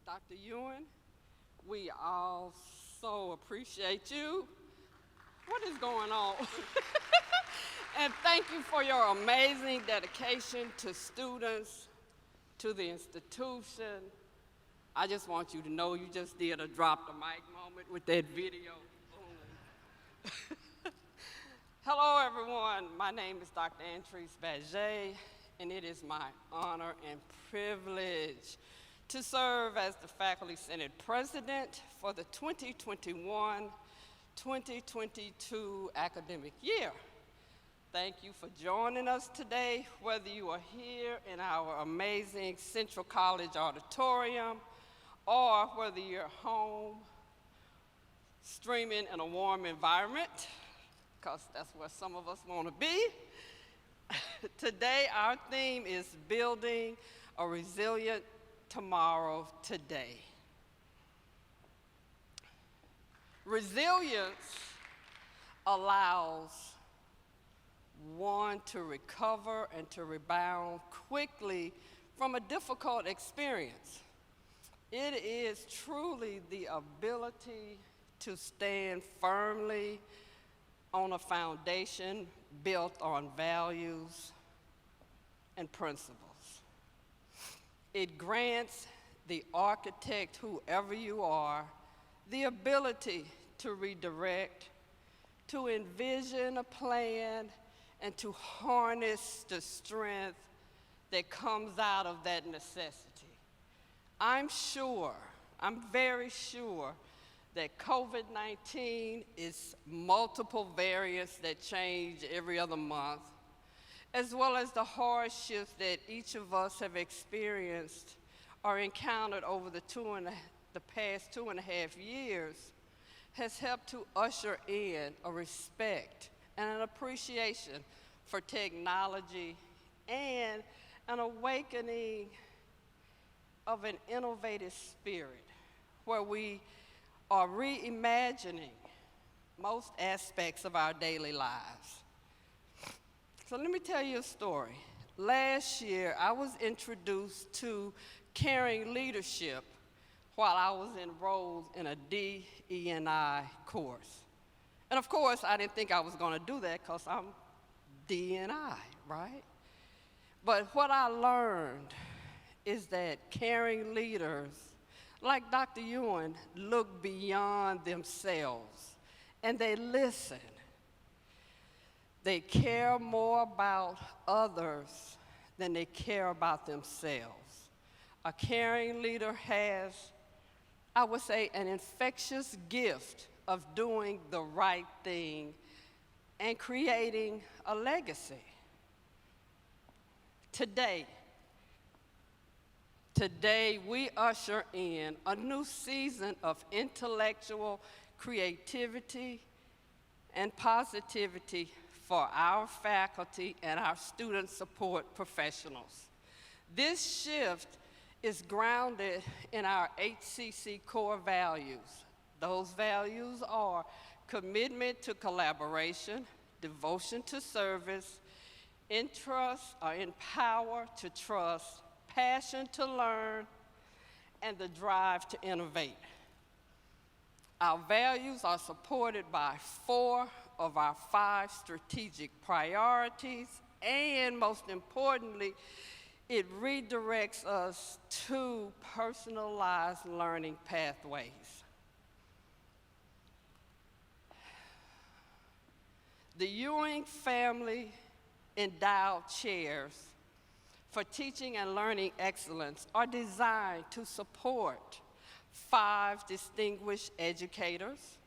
Dr. Ewan, we all so appreciate you. What is going on? And thank you for your amazing dedication to students, to the institution. I just want you to know you just did a drop the mic moment with that video. Boom. Hello, everyone. My name is Dr. Antrice Baget, and it is my honor and privilege to serve as the Faculty Senate President for the 2021-2022 academic year. Thank you for joining us today, whether you are here in our amazing Central College auditorium or whether you're home streaming in a warm environment, because that's where some of us want to be. Today, our theme is building a resilient tomorrow today. Resilience allows one to recover and to rebound quickly from a difficult experience. It is truly the ability to stand firmly on a foundation built on values and principles. It grants the architect, whoever you are, the ability to redirect, to envision a plan, and to harness the strength that comes out of that necessity. I'm very sure that COVID-19 is multiple variants that change every other month, as well as the hardships that each of us have experienced or encountered over the past 2.5 years, has helped to usher in a respect and an appreciation for technology and an awakening of an innovative spirit where we are reimagining most aspects of our daily lives. So let me tell you a story. Last year, I was introduced to caring leadership while I was enrolled in a DE&I course. And of course, I didn't think I was going to do that because I'm D&I, right? But what I learned is that caring leaders, like Dr. Ewan, look beyond themselves and they listen. They care more about others than they care about themselves. A caring leader has, I would say, an infectious gift of doing the right thing and creating a legacy. Today, we usher in a new season of intellectual creativity and positivity for our faculty and our student support professionals. This shift is grounded in our HCC core values. Those values are commitment to collaboration, devotion to service, empower to trust, passion to learn, and the drive to innovate. Our values are supported by 4 of our 5 strategic priorities, and most importantly, it redirects us to personalized learning pathways. The Ewing Family Endowed Chairs for Teaching and Learning Excellence are designed to support 5 distinguished educators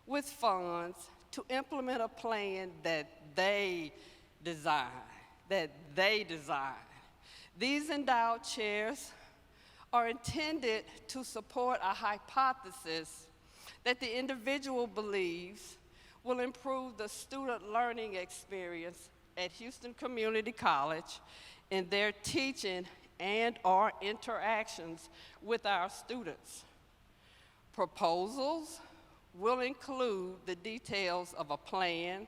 with funds to implement a plan that they design. These endowed chairs are intended to support a hypothesis that the individual believes will improve the student learning experience at Houston Community College in their teaching and/or interactions with our students. Proposals will include the details of a plan,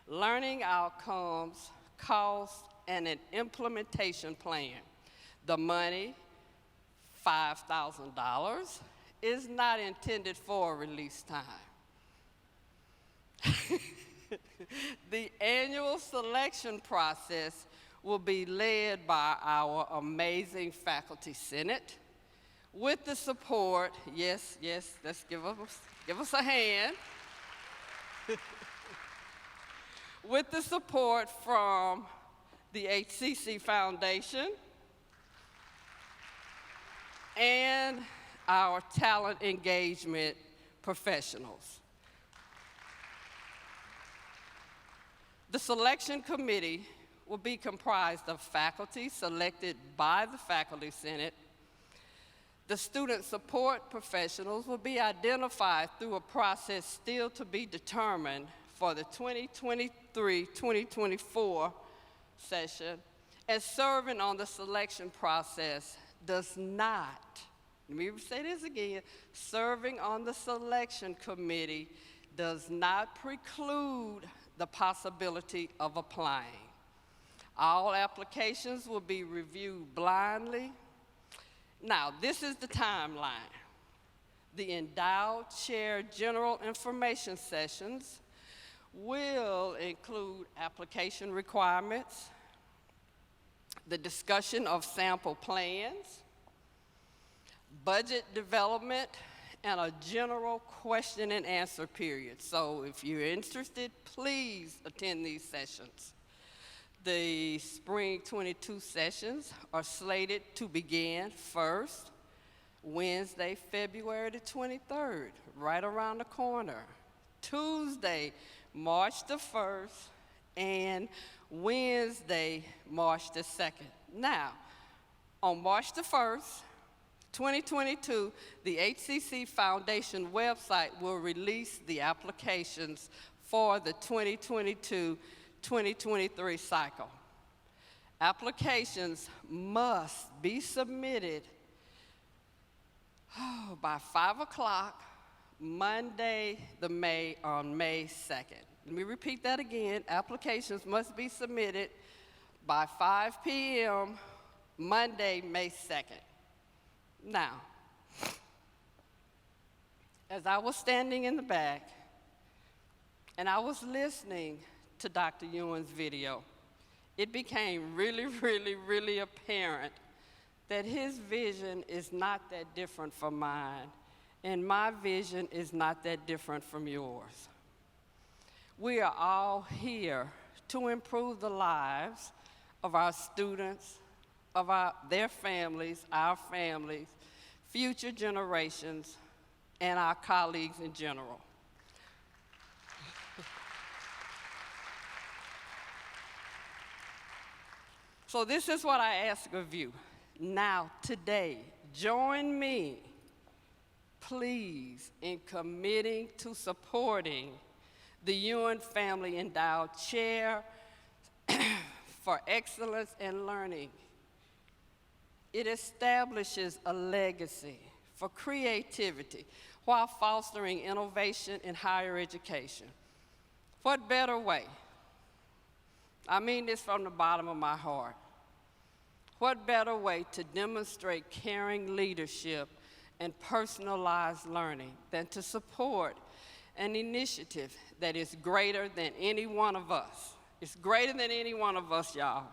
learning outcomes, costs, and an implementation plan. The money, $5,000, is not intended for a release time. The annual selection process will be led by our amazing Faculty Senate with the support, yes, let's give us a hand, with the support from the HCC Foundation and our talent engagement professionals. The selection committee will be comprised of faculty selected by the Faculty Senate. The student support professionals will be identified through a process still to be determined for the 2023-2024 session, and serving on the selection process does not, let me say this again, serving on the selection committee does not preclude the possibility of applying. All applications will be reviewed blindly. Now, this is the timeline. The endowed chair general information sessions will include application requirements, the discussion of sample plans, budget development, and a general question and answer period. So if you're interested, please attend these sessions. The Spring 22 sessions are slated to begin first Wednesday, February the 23rd, right around the corner. Tuesday, March the 1st, and Wednesday, March the 2nd. Now, on March the 1st, 2022, the HCC Foundation website will release the applications for the 2022-2023 cycle. Applications must be submitted by 5 o'clock Monday, on May 2nd. Let me repeat that again. Applications must be submitted by 5 p.m. Monday, May 2nd. Now, as I was standing in the back and I was listening to Dr. Ewan's video, it became really apparent that his vision is not that different from mine, and my vision is not that different from yours. We are all here to improve the lives of our students, of their families, our families, future generations, and our colleagues in general. So this is what I ask of you. Now, today, join me, please, in committing to supporting the Ewan Family Endowed Chair for Excellence in Learning. It establishes a legacy for creativity while fostering innovation in higher education. What better way? I mean this from the bottom of my heart. What better way to demonstrate caring leadership and personalized learning than to support an initiative that is greater than any one of us? It's greater than any one of us, y'all.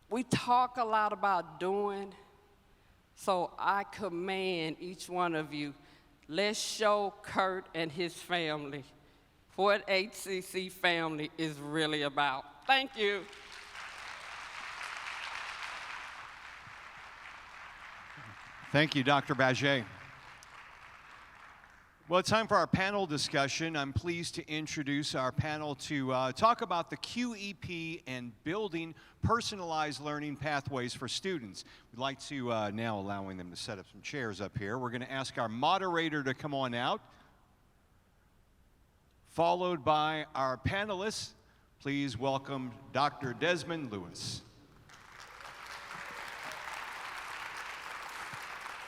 We talk a lot about doing, so I command each one of you, let's show Kurt and his family what HCC family is really about. Thank you. Thank you, Dr. Baget. Well, it's time for our panel discussion. I'm pleased to introduce our panel to talk about the QEP and building personalized learning pathways for students. We'd like to now allowing them to set up some chairs up here. We're going to ask our moderator to come on out, followed by our panelists. Please welcome Dr. Desmond Lewis.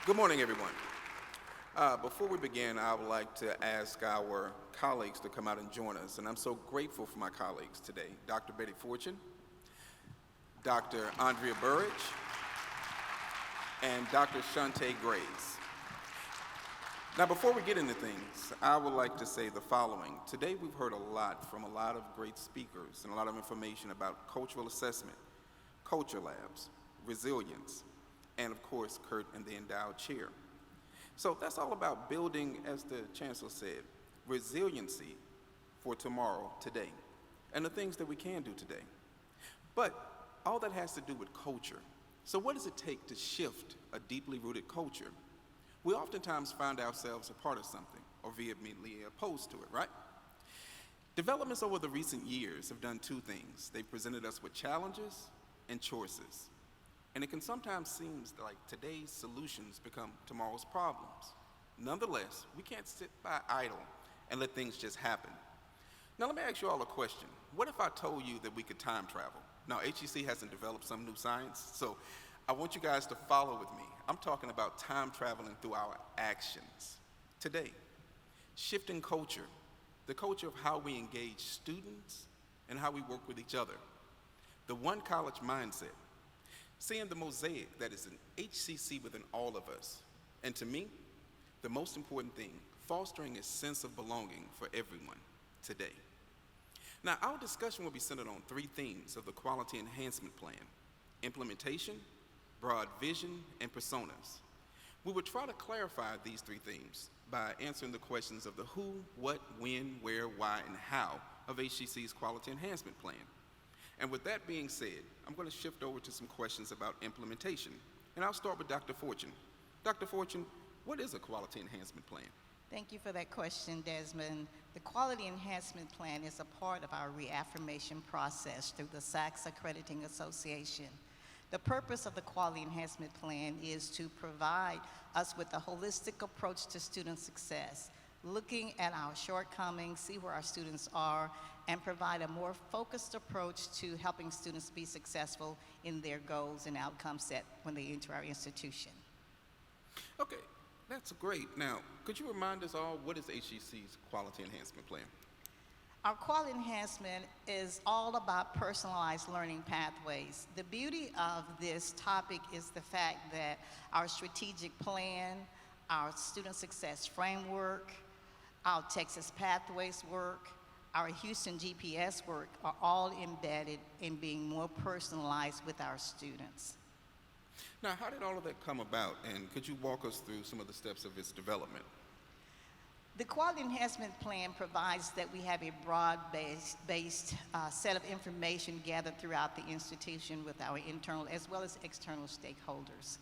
Good morning, everyone. Before we begin, I would like to ask our colleagues to come out and join us, and I'm so grateful for my colleagues today. Dr. Betty Fortune, Dr. Andrea Burridge, and Dr. Shantae Grays. Now, before we get into things, I would like to say the following. Today, we've heard a lot from a lot of great speakers and a lot of information about cultural assessment, culture labs, resilience, and of course, Kurt and the endowed chair. So that's all about building, as the chancellor said, resiliency for tomorrow, today, and the things that we can do today. But all that has to do with culture. So what does it take to shift a deeply rooted culture? We oftentimes find ourselves a part of something or vehemently opposed to it, right? Developments over the recent years have done two things. They presented us with challenges and choices. And it can sometimes seem like today's solutions become tomorrow's problems. Nonetheless, we can't sit by idle and let things just happen. Now let me ask you all a question. What if I told you that we could time travel? Now HCC hasn't developed some new science, so I want you guys to follow with me. I'm talking about time traveling through our actions. Today, shifting culture, the culture of how we engage students and how we work with each other. The one college mindset, seeing the mosaic that is an HCC within all of us. And to me, the most important thing, fostering a sense of belonging for everyone today. Now, our discussion will be centered on three themes of the Quality Enhancement Plan: implementation, broad vision, and personas. We will try to clarify these three themes by answering the questions of the who, what, when, where, why, and how of HCC's Quality Enhancement Plan. And with that being said, I'm going to shift over to some questions about implementation. And I'll start with Dr. Fortune. Dr. Fortune, what is a Quality Enhancement Plan? Thank you for that question, Desmond. The Quality Enhancement Plan is a part of our reaffirmation process through the SACS Accrediting Association. The purpose of the Quality Enhancement Plan is to provide us with a holistic approach to student success, looking at our shortcomings, see where our students are, and provide a more focused approach to helping students be successful in their goals and outcomes set when they enter our institution. Okay, that's great. Now, could you remind us all, what is HCC's Quality Enhancement Plan? Our quality enhancement is all about personalized learning pathways. The beauty of this topic is the fact that our strategic plan, our student success framework, our Texas Pathways work, our Houston GPS work are all embedded in being more personalized with our students. Now, how did all of that come about, and could you walk us through some of the steps of its development? The Quality Enhancement Plan provides that we have a broad-based set of information gathered throughout the institution with our internal as well as external stakeholders.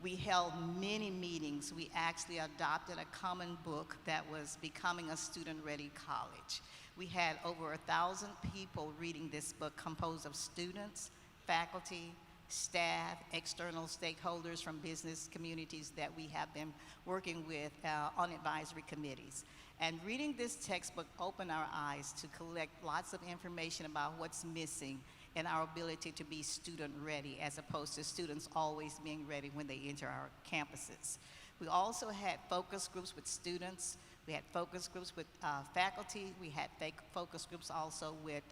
We held many meetings. We actually adopted a common book that was Becoming a Student-Ready College. We had over 1,000 people reading this book, composed of students, faculty, staff, external stakeholders from business communities that we have been working with on advisory committees. And reading this textbook opened our eyes to collect lots of information about what's missing in our ability to be student ready, as opposed to students always being ready when they enter our campuses. We also had focus groups with students. We had focus groups with faculty. We had focus groups also with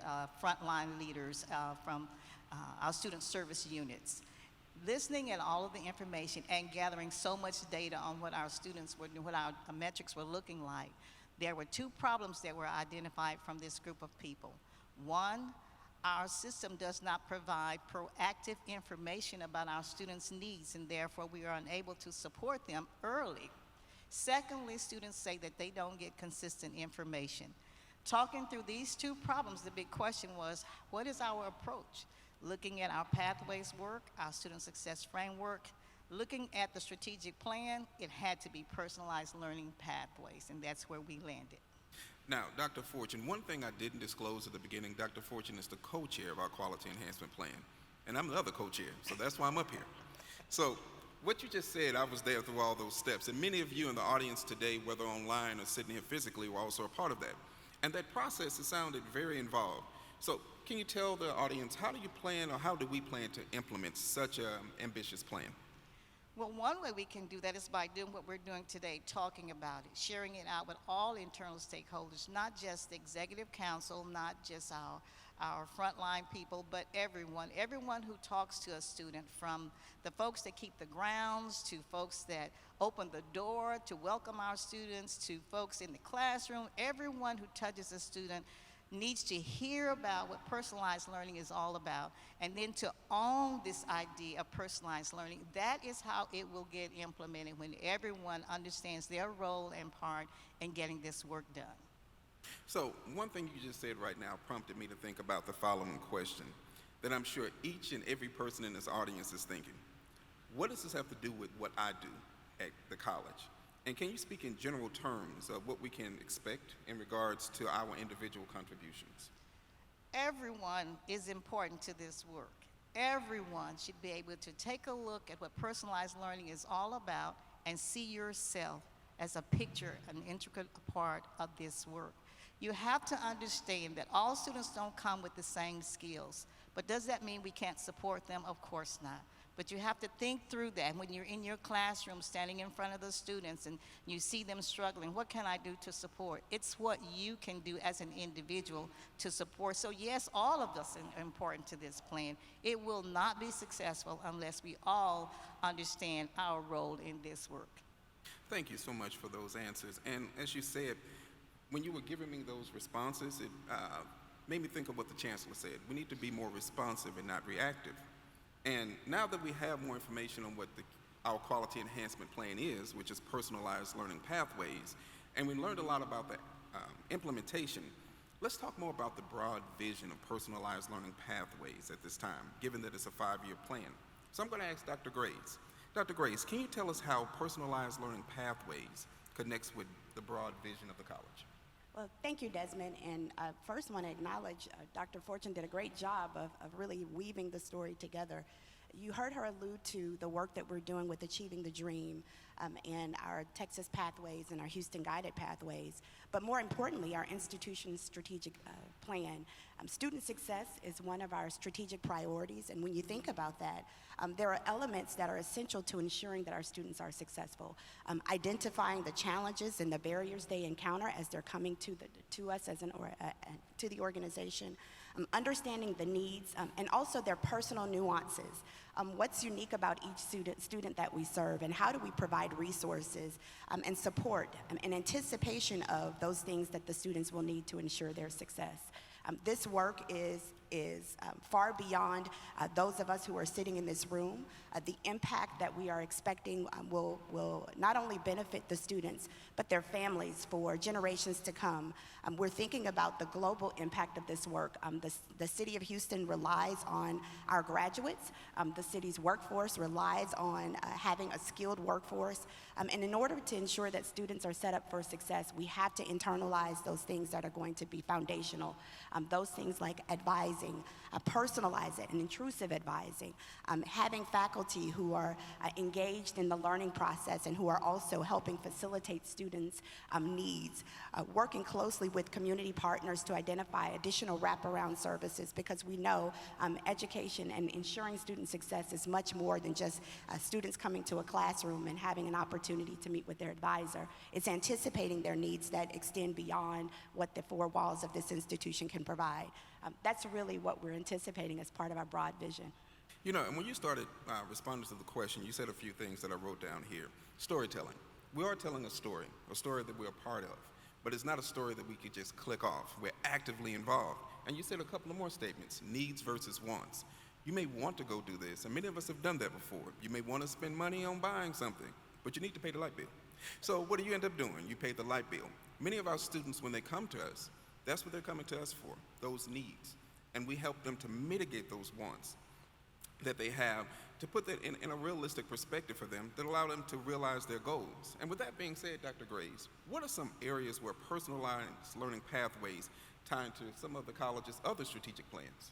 frontline leaders from our student service units. Listening at all of the information and gathering so much data on what our students were doing, what our metrics were looking like, there were two problems that were identified from this group of people. One, our system does not provide proactive information about our students' needs, and therefore we are unable to support them early. Secondly, students say that they don't get consistent information. Talking through these two problems, the big question was, what is our approach? Looking at our pathways work, our student success framework, looking at the strategic plan, it had to be personalized learning pathways, and that's where we landed. Now, Dr. Fortune, one thing I didn't disclose at the beginning, Dr. Fortune is the co-chair of our Quality Enhancement Plan, and I'm the other co-chair, so that's why I'm up here. So, what you just said, I was there through all those steps, and many of you in the audience today, whether online or sitting here physically, were also a part of that. And that process, it sounded very involved. So, can you tell the audience, how do you plan, or how do we plan to implement such an ambitious plan? Well, one way we can do that is by doing what we're doing today, talking about it, sharing it out with all internal stakeholders, not just the executive council, not just our frontline people, but everyone who talks to a student, from the folks that keep the grounds, to folks that open the door to welcome our students, to folks in the classroom. Everyone who touches a student needs to hear about what personalized learning is all about, and then to own this idea of personalized learning. That is how it will get implemented, when everyone understands their role and part in getting this work done. So, one thing you just said right now prompted me to think about the following question that I'm sure each and every person in this audience is thinking. What does this have to do with what I do at the college? And can you speak in general terms of what we can expect in regards to our individual contributions? Everyone is important to this work. Everyone should be able to take a look at what personalized learning is all about and see yourself as a picture, an intricate part of this work. You have to understand that all students don't come with the same skills, but does that mean we can't support them? Of course not. But you have to think through that when you're in your classroom standing in front of the students and you see them struggling. What can I do to support? It's what you can do as an individual to support. So yes, all of us are important to this plan. It will not be successful unless we all understand our role in this work. Thank you so much for those answers. And as you said, when you were giving me those responses, it made me think of what the Chancellor said. We need to be more responsive and not reactive. And now that we have more information on what our quality enhancement plan is, which is personalized learning pathways, and we learned a lot about the implementation, let's talk more about the broad vision of personalized learning pathways at this time, given that it's a 5-year plan. So I'm going to ask Dr. Grace. Dr. Grace, can you tell us how personalized learning pathways connects with the broad vision of the college? Well, thank you, Desmond. And first want to acknowledge Dr. Fortune did a great job of really weaving the story together. You heard her allude to the work that we're doing with Achieving the Dream and our Texas Pathways and our Houston Guided Pathways. But more importantly, our institution's strategic plan. Student success is one of our strategic priorities. And when you think about that, there are elements that are essential to ensuring that our students are successful. Identifying the challenges and the barriers they encounter as they're coming to us as to the organization. Understanding the needs and also their personal nuances. What's unique about each student that we serve, and how do we provide resources and support in anticipation of those things that the students will need to ensure their success. This work is far beyond those of us who are sitting in this room. The impact that we are expecting will not only benefit the students, but their families for generations to come. We're thinking about the global impact of this work. The city of Houston relies on our graduates. The city's workforce relies on having a skilled workforce. And in order to ensure that students are set up for success, we have to internalize those things that are going to be foundational. Those things like advising, personalize it, and intrusive advising, having faculty who are engaged in the learning process and who are also helping facilitate students' needs, working closely with community partners to identify additional wraparound services, because we know education and ensuring student success is much more than just students coming to a classroom and having an opportunity to meet with their advisor. It's anticipating their needs that extend beyond what the 4 walls of this institution can provide. That's really what we're anticipating as part of our broad vision. You know, and when you started responding to the question, you said a few things that I wrote down here. Storytelling. We are telling a story that we're a part of, but it's not a story that we could just click off. We're actively involved. And you said a couple of more statements, needs versus wants. You may want to go do this, and many of us have done that before. You may want to spend money on buying something, but you need to pay the light bill. So what do you end up doing? You pay the light bill. Many of our students, when they come to us, that's what they're coming to us for, those needs. And we help them to mitigate those wants that they have, to put that in a realistic perspective for them that allow them to realize their goals. And with that being said, Dr. Graves, what are some areas where personalized learning pathways tie into some of the college's other strategic plans?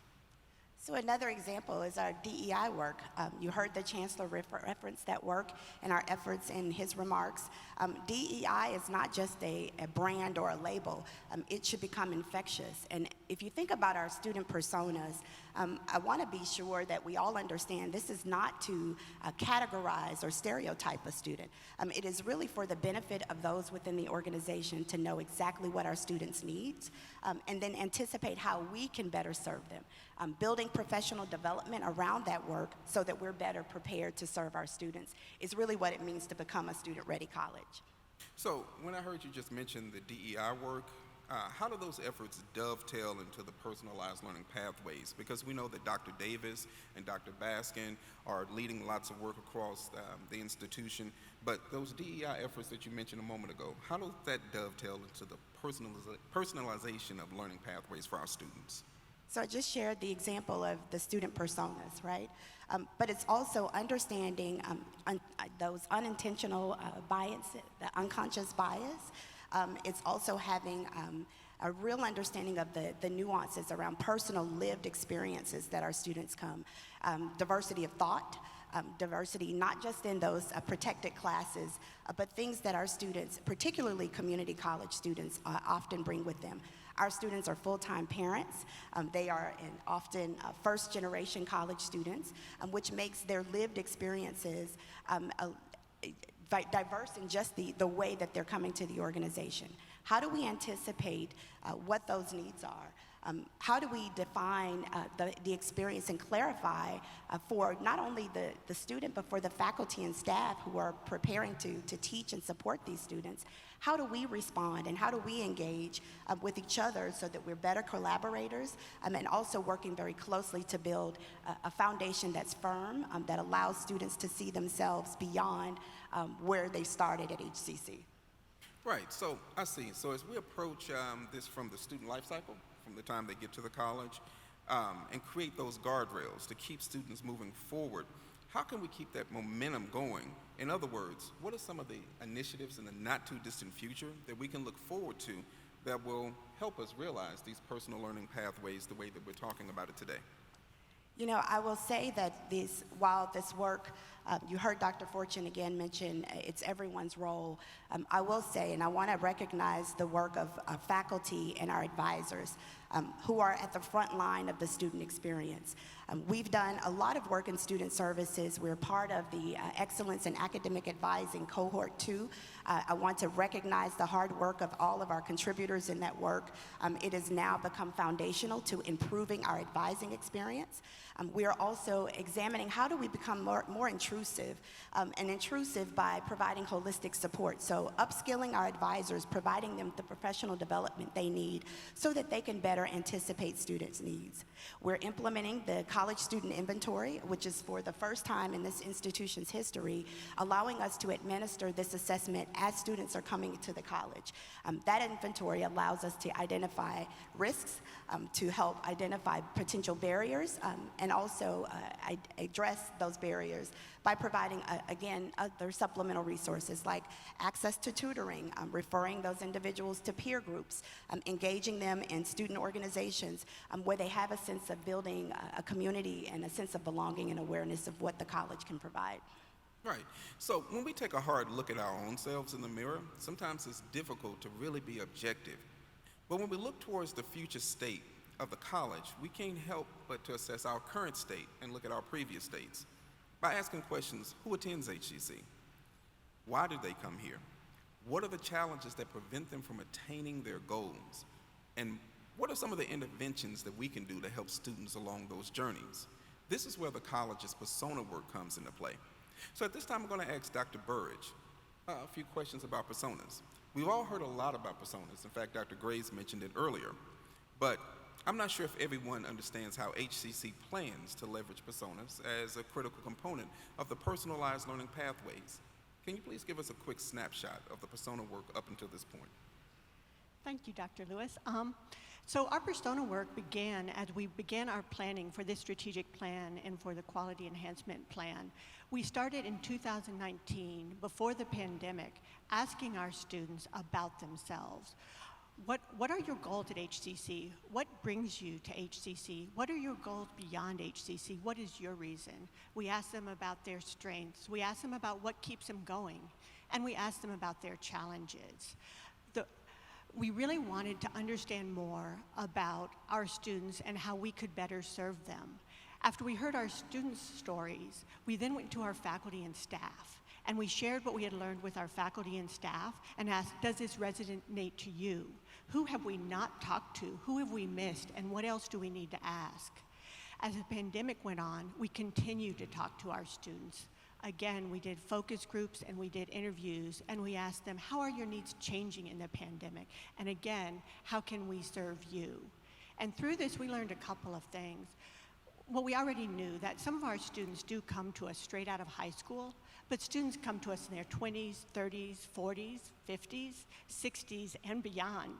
So another example is our DEI work. You heard the Chancellor reference that work and our efforts in his remarks. DEI is not just a brand or a label. It should become infectious. And if you think about our student personas, I want to be sure that we all understand this is not to categorize or stereotype a student. It is really for the benefit of those within the organization to know exactly what our students need and then anticipate how we can better serve them. Building professional development around that work so that we're better prepared to serve our students is really what it means to become a student-ready college. So when I heard you just mention the DEI work, how do those efforts dovetail into the personalized learning pathways? Because we know that Dr. Davis and Dr. Baskin are leading lots of work across the institution, but those DEI efforts that you mentioned a moment ago, how does that dovetail into the personalization of learning pathways for our students? So I just shared the example of the student personas, right? But it's also understanding those unintentional biases, the unconscious bias. It's also having a real understanding of the nuances around personal lived experiences that our students come. Diversity of thought, diversity not just in those protected classes, but things that our students, particularly community college students, often bring with them. Our students are full-time parents. They are often first-generation college students, which makes their lived experiences diverse in just the way that they're coming to the organization. How do we anticipate what those needs are? How do we define the experience and clarify for not only the student, but for the faculty and staff who are preparing to teach and support these students? How do we respond and how do we engage with each other so that we're better collaborators and also working very closely to build a foundation that's firm, that allows students to see themselves beyond where they started at HCC? Right, so I see. So as we approach this from the student life cycle, from the time they get to the college, and create those guardrails to keep students moving forward, how can we keep that momentum going? In other words, what are some of the initiatives in the not too distant future that we can look forward to that will help us realize these personal learning pathways the way that we're talking about it today? You know, I will say that while this work, you heard Dr. Fortune again mention it's everyone's role. I will say, and I want to recognize the work of faculty and our advisors who are at the front line of the student experience. We've done a lot of work in student services. We're part of the Excellence in Academic Advising Cohort 2. I want to recognize the hard work of all of our contributors in that work. It has now become foundational to improving our advising experience. We are also examining how do we become more intrusive, and intrusive by providing holistic support. So upskilling our advisors, providing them the professional development they need so that they can better anticipate students' needs. We're implementing the College Student Inventory, which is for the first time in this institution's history, allowing us to administer this assessment as students are coming to the college. That inventory allows us to identify risks, to help identify potential barriers, and also address those barriers by providing, again, other supplemental resources like access to tutoring, referring those individuals to peer groups, engaging them in student organizations where they have a sense of building a community and a sense of belonging and awareness of what the college can provide. Right. So when we take a hard look at our own selves in the mirror, sometimes it's difficult to really be objective. But when we look towards the future state of the college, we can't help but to assess our current state and look at our previous states by asking questions: who attends HCC? Why do they come here? What are the challenges that prevent them from attaining their goals? And what are some of the interventions that we can do to help students along those journeys? This is where the college's persona work comes into play. So at this time, I'm going to ask Dr. Burridge a few questions about personas. We've all heard a lot about personas. In fact, Dr. Graves mentioned it earlier. But I'm not sure if everyone understands how HCC plans to leverage personas as a critical component of the personalized learning pathways. Can you please give us a quick snapshot of the persona work up until this point? Thank you, Dr. Lewis. So our persona work began as we began our planning for this strategic plan and for the quality enhancement plan. We started in 2019, before the pandemic, asking our students about themselves. What are your goals at HCC? What brings you to HCC? What are your goals beyond HCC? What is your reason? We ask them about their strengths. We ask them about what keeps them going. And we ask them about their challenges. We really wanted to understand more about our students and how we could better serve them. After we heard our students' stories, we then went to our faculty and staff, and we shared what we had learned with our faculty and staff and asked, does this resonate to you? Who have we not talked to? Who have we missed? And what else do we need to ask? As the pandemic went on, we continued to talk to our students. Again, we did focus groups and we did interviews, and we asked them, how are your needs changing in the pandemic? And again, how can we serve you? And through this, we learned a couple of things. Well, we already knew that some of our students do come to us straight out of high school, but students come to us in their 20s, 30s, 40s, 50s, 60s, and beyond.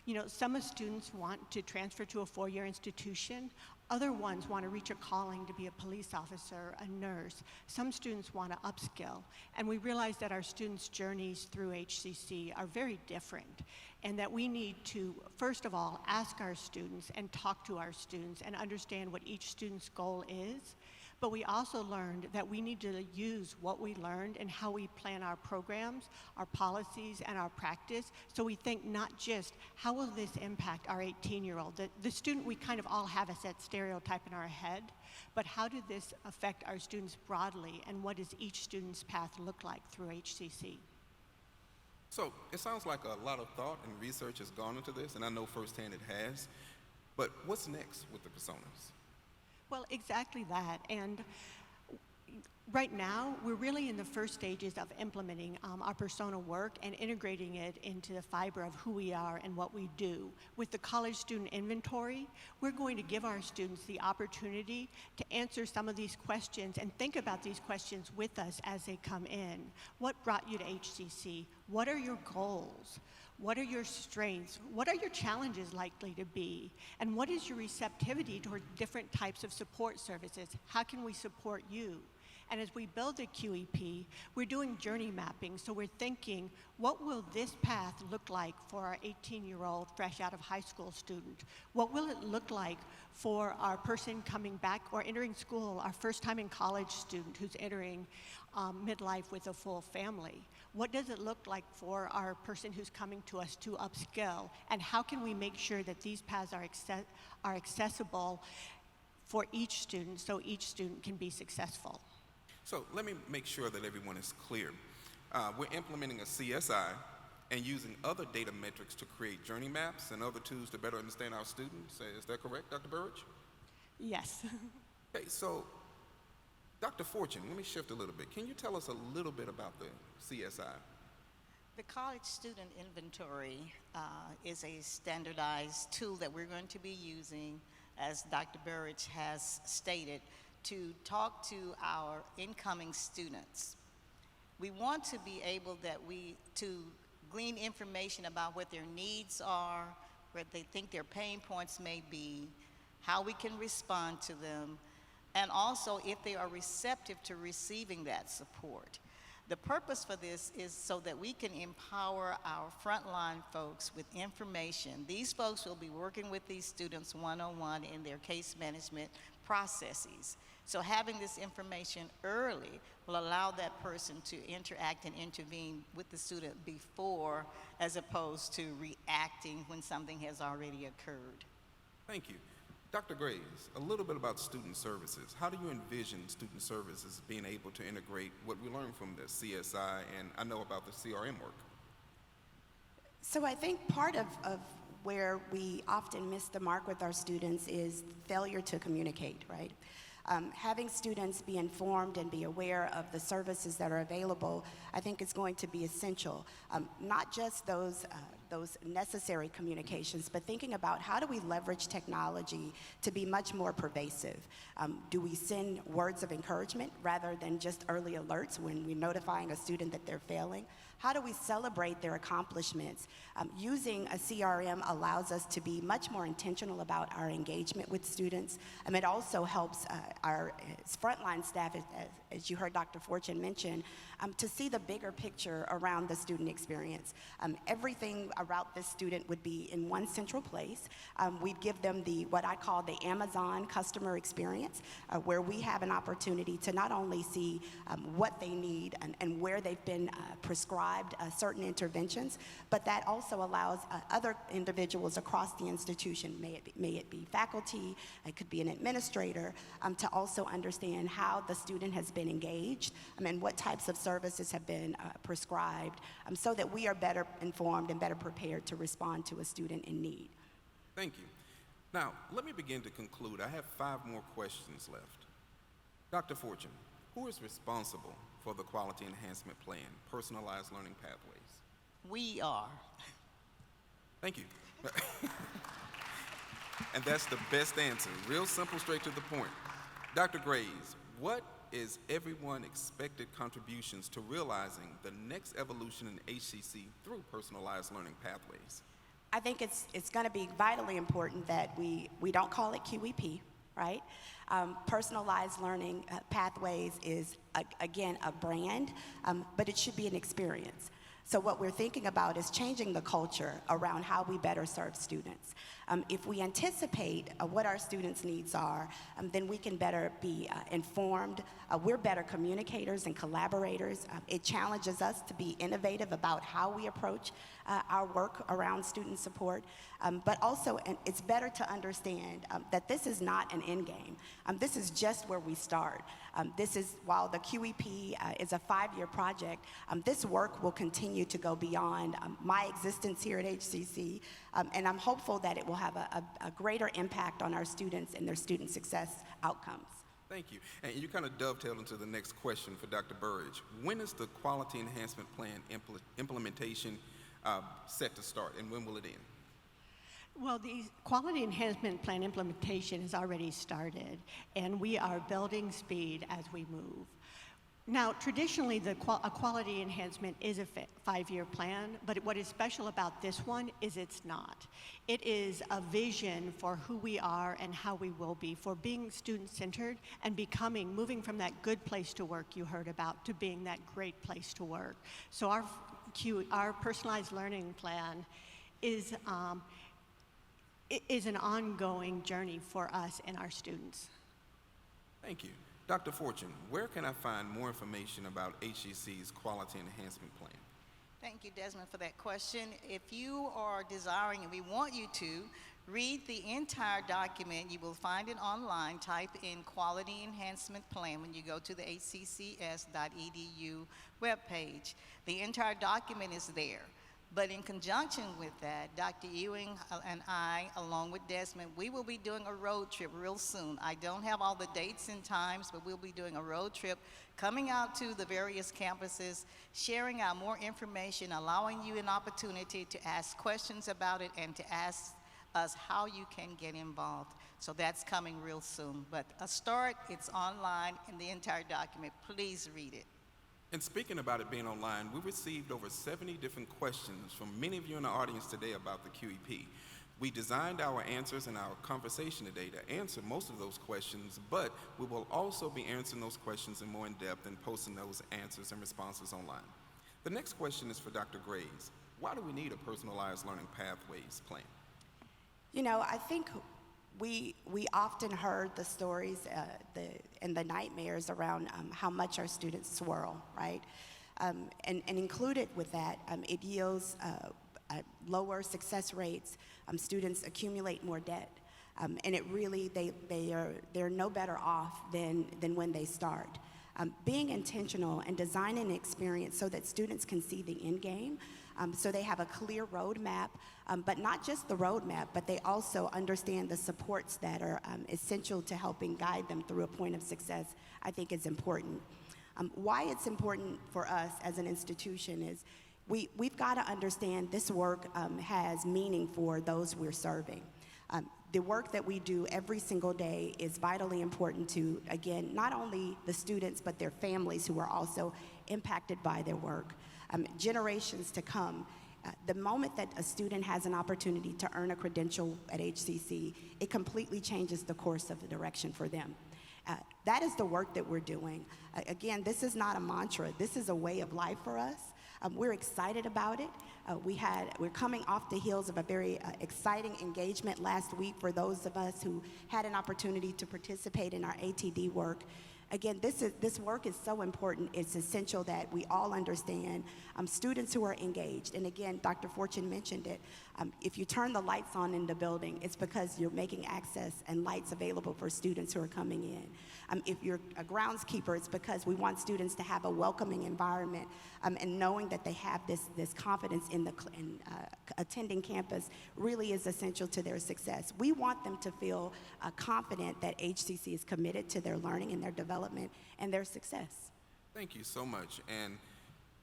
You know, some students want to transfer to a four-year institution. Other ones want to reach a calling to be a police officer, a nurse. Some students want to upskill. And we realize that our students' journeys through HCC are very different, and that we need to, first of all, ask our students and talk to our students and understand what each student's goal is. But we also learned that we need to use what we learned and how we plan our programs, our policies, and our practice. So we think not just how will this impact our 18-year-old, the student we kind of all have a set stereotype in our head, but how did this affect our students broadly, and what does each student's path look like through HCC? So it sounds like a lot of thought and research has gone into this, and I know firsthand it has. But what's next with the personas? Well, exactly that. And right now, we're really in the first stages of implementing our persona work and integrating it into the fiber of who we are and what we do. With the college student inventory, we're going to give our students the opportunity to answer some of these questions and think about these questions with us as they come in. What brought you to HCC? What are your goals? What are your strengths? What are your challenges likely to be? And what is your receptivity toward different types of support services? How can we support you? And as we build the QEP, we're doing journey mapping. So we're thinking, what will this path look like for our 18-year-old fresh out of high school student? What will it look like for our person coming back or entering school, our first time in college student who's entering midlife with a full family? What does it look like for our person who's coming to us to upskill? And how can we make sure that these paths are accessible for each student so each student can be successful? So let me make sure that everyone is clear. We're implementing a CSI and using other data metrics to create journey maps and other tools to better understand our students. Is that correct, Dr. Burridge? Yes. Okay, so Dr. Fortune, let me shift a little bit. Can you tell us a little bit about the CSI? The College Student Inventory is a standardized tool that we're going to be using, as Dr. Burridge has stated, to talk to our incoming students. We want to be able to glean information about what their needs are, what they think their pain points may be, how we can respond to them, and also if they are receptive to receiving that support. The purpose for this is so that we can empower our frontline folks with information. These folks will be working with these students one-on-one in their case management processes. So having this information early will allow that person to interact and intervene with the student before, as opposed to reacting when something has already occurred. Thank you. Dr. Graves, a little bit about student services. How do you envision student services being able to integrate what we learned from the CSI and I know about the CRM work? So I think part of where we often miss the mark with our students is failure to communicate, right? Having students be informed and be aware of the services that are available, I think is going to be essential. Not just those necessary communications, but thinking about how do we leverage technology to be much more pervasive? Do we send words of encouragement rather than just early alerts when we're notifying a student that they're failing? How do we celebrate their accomplishments? Using a CRM allows us to be much more intentional about our engagement with students. It also helps our frontline staff, as you heard Dr. Fortune mention, to see the bigger picture around the student experience. Everything about this student would be in one central place. We'd give them what I call the Amazon customer experience, where we have an opportunity to not only see what they need and where they've been prescribed certain interventions, but that also allows other individuals across the institution, may it be faculty, it could be an administrator, to also understand how the student has been engaged and what types of services have been prescribed, so that we are better informed and better prepared to respond to a student in need. Thank you. Now, let me begin to conclude. I have 5 more questions left. Dr. Fortune, who is responsible for the Quality Enhancement Plan, Personalized Learning Pathways? We are. Thank you. And that's the best answer. Real simple, straight to the point. Dr. Graves, what is everyone expected contributions to realizing the next evolution in HCC through personalized learning pathways? I think it's going to be vitally important that we don't call it QEP, right? Personalized learning pathways is, again, a brand, but it should be an experience. So what we're thinking about is changing the culture around how we better serve students. If we anticipate what our students' needs are, then we can better be informed. We're better communicators and collaborators. It challenges us to be innovative about how we approach our work around student support, but also it's better to understand that this is not an end game. This is just where we start. While the QEP is a 5-year project, this work will continue to go beyond my existence here at HCC, and I'm hopeful that it will have a greater impact on our students and their student success outcomes. Thank you. And you kind of dovetailed into the next question for Dr. Burridge. When is the Quality Enhancement Plan implementation set to start, and when will it end? Well, the Quality Enhancement Plan implementation has already started, and we are building speed as we move. Now, traditionally, a quality enhancement is a 5-year plan, but what is special about this one is it's not. It is a vision for who we are and how we will be, for being student-centered and moving from that good place to work you heard about to being that great place to work. So our personalized learning plan is an ongoing journey for us and our students. Thank you. Dr. Fortune, where can I find more information about HCC's Quality Enhancement Plan? Thank you, Desmond, for that question. If you are desiring, and we want you to, read the entire document, you will find it online. Type in Quality Enhancement Plan when you go to the hccs.edu webpage. The entire document is there. But in conjunction with that, Dr. Ewing and I, along with Desmond, we will be doing a road trip real soon. I don't have all the dates and times, but we'll be doing a road trip, coming out to the various campuses, sharing out more information, allowing you an opportunity to ask questions about it and to ask us how you can get involved. So that's coming real soon. But a start, it's online in the entire document. Please read it. And speaking about it being online, we received over 70 different questions from many of you in the audience today about the QEP. We designed our answers in our conversation today to answer most of those questions, but we will also be answering those questions in more in depth and posting those answers and responses online. The next question is for Dr. Graves. Why do we need a personalized learning pathways plan? You know, I think we often heard the stories and the nightmares around how much our students swirl, right? And included with that, it yields lower success rates. Students accumulate more debt, and it really they're no better off than when they start. Being intentional and designing an experience so that students can see the end game, so they have a clear roadmap, but not just the roadmap, but they also understand the supports that are essential to helping guide them through a point of success, I think is important. Why it's important for us as an institution is we've got to understand this work has meaning for those we're serving. The work that we do every single day is vitally important to, again, not only the students, but their families who are also impacted by their work. Generations to come. The moment that a student has an opportunity to earn a credential at HCC, it completely changes the course of the direction for them. That is the work that we're doing. Again, this is not a mantra. This is a way of life for us. We're excited about it. We're coming off the heels of a very exciting engagement last week for those of us who had an opportunity to participate in our ATD work. Again, this work is so important. It's essential that we all understand students who are engaged. And again, Dr. Fortune mentioned it. If you turn the lights on in the building, it's because you're making access and lights available for students who are coming in. If you're a groundskeeper, it's because we want students to have a welcoming environment, and knowing that they have this confidence in attending campus really is essential to their success. We want them to feel confident that HCC is committed to their learning and their development and their success. Thank you so much. And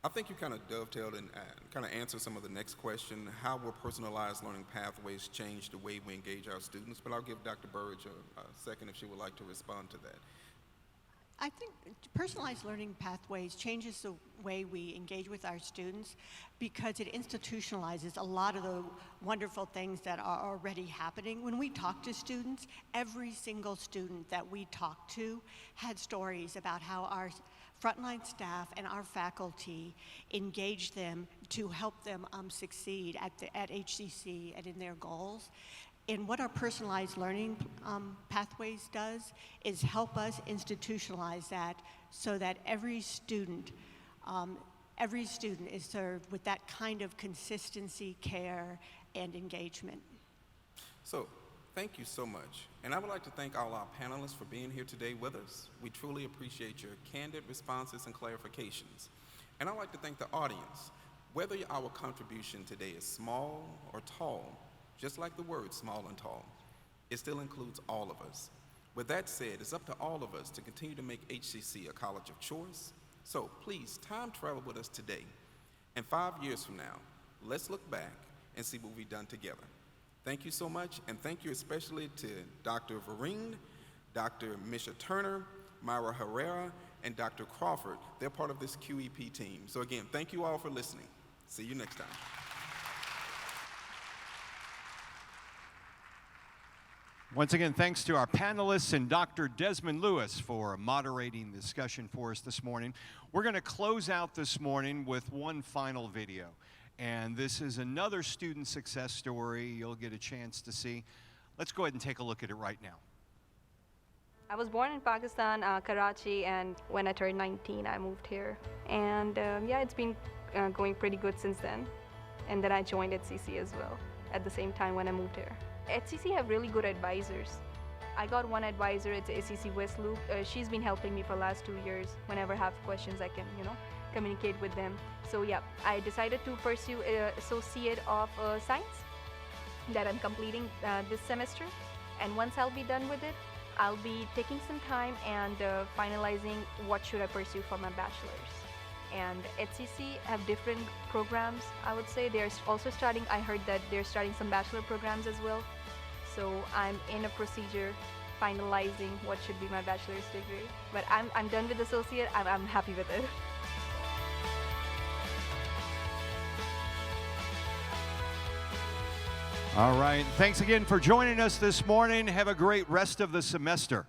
I think you kind of dovetailed and kind of answered some of the next question. How will personalized learning pathways change the way we engage our students? But I'll give Dr. Burridge a second if she would like to respond to that. I think personalized learning pathways changes the way we engage with our students because it institutionalizes a lot of the wonderful things that are already happening. When we talk to students, every single student that we talk to had stories about how our frontline staff and our faculty engage them to help them succeed at HCC and in their goals. And what our personalized learning pathways does is help us institutionalize that so that every student is served with that kind of consistency, care, and engagement. So, thank you so much. And I would like to thank all our panelists for being here today with us. We truly appreciate your candid responses and clarifications. And I'd like to thank the audience. Whether our contribution today is small or tall, just like the word small and tall, it still includes all of us. With that said, it's up to all of us to continue to make HCC a college of choice. So please, time travel with us today. And 5 years from now, let's look back and see what we've done together. Thank you so much, and thank you especially to Dr. Vereen, Dr. Misha Turner, Myra Herrera, and Dr. Crawford. They're part of this QEP team. So again, thank you all for listening. See you next time. Once again, thanks to our panelists and Dr. Desmond Lewis for moderating the discussion for us this morning. We're going to close out this morning with one final video. And this is another student success story you'll get a chance to see. Let's go ahead and take a look at it right now. I was born in Pakistan, Karachi, and when I turned 19, I moved here. And yeah, it's been going pretty good since then. And then I joined HCC as well at the same time when I moved here. HCC have really good advisors. I got one advisor, it's HCC West Loop. She's been helping me for the last 2 years. Whenever I have questions, I can, communicate with them. So yeah, I decided to pursue Associate of Science that I'm completing this semester. And once I'll be done with it, I'll be taking some time and finalizing what should I pursue for my bachelor's. And HCC have different programs, I would say. They're also starting, I heard that they're starting some bachelor programs as well. So I'm in a procedure finalizing what should be my bachelor's degree. But I'm done with associate, I'm happy with it. All right, thanks again for joining us this morning. Have a great rest of the semester.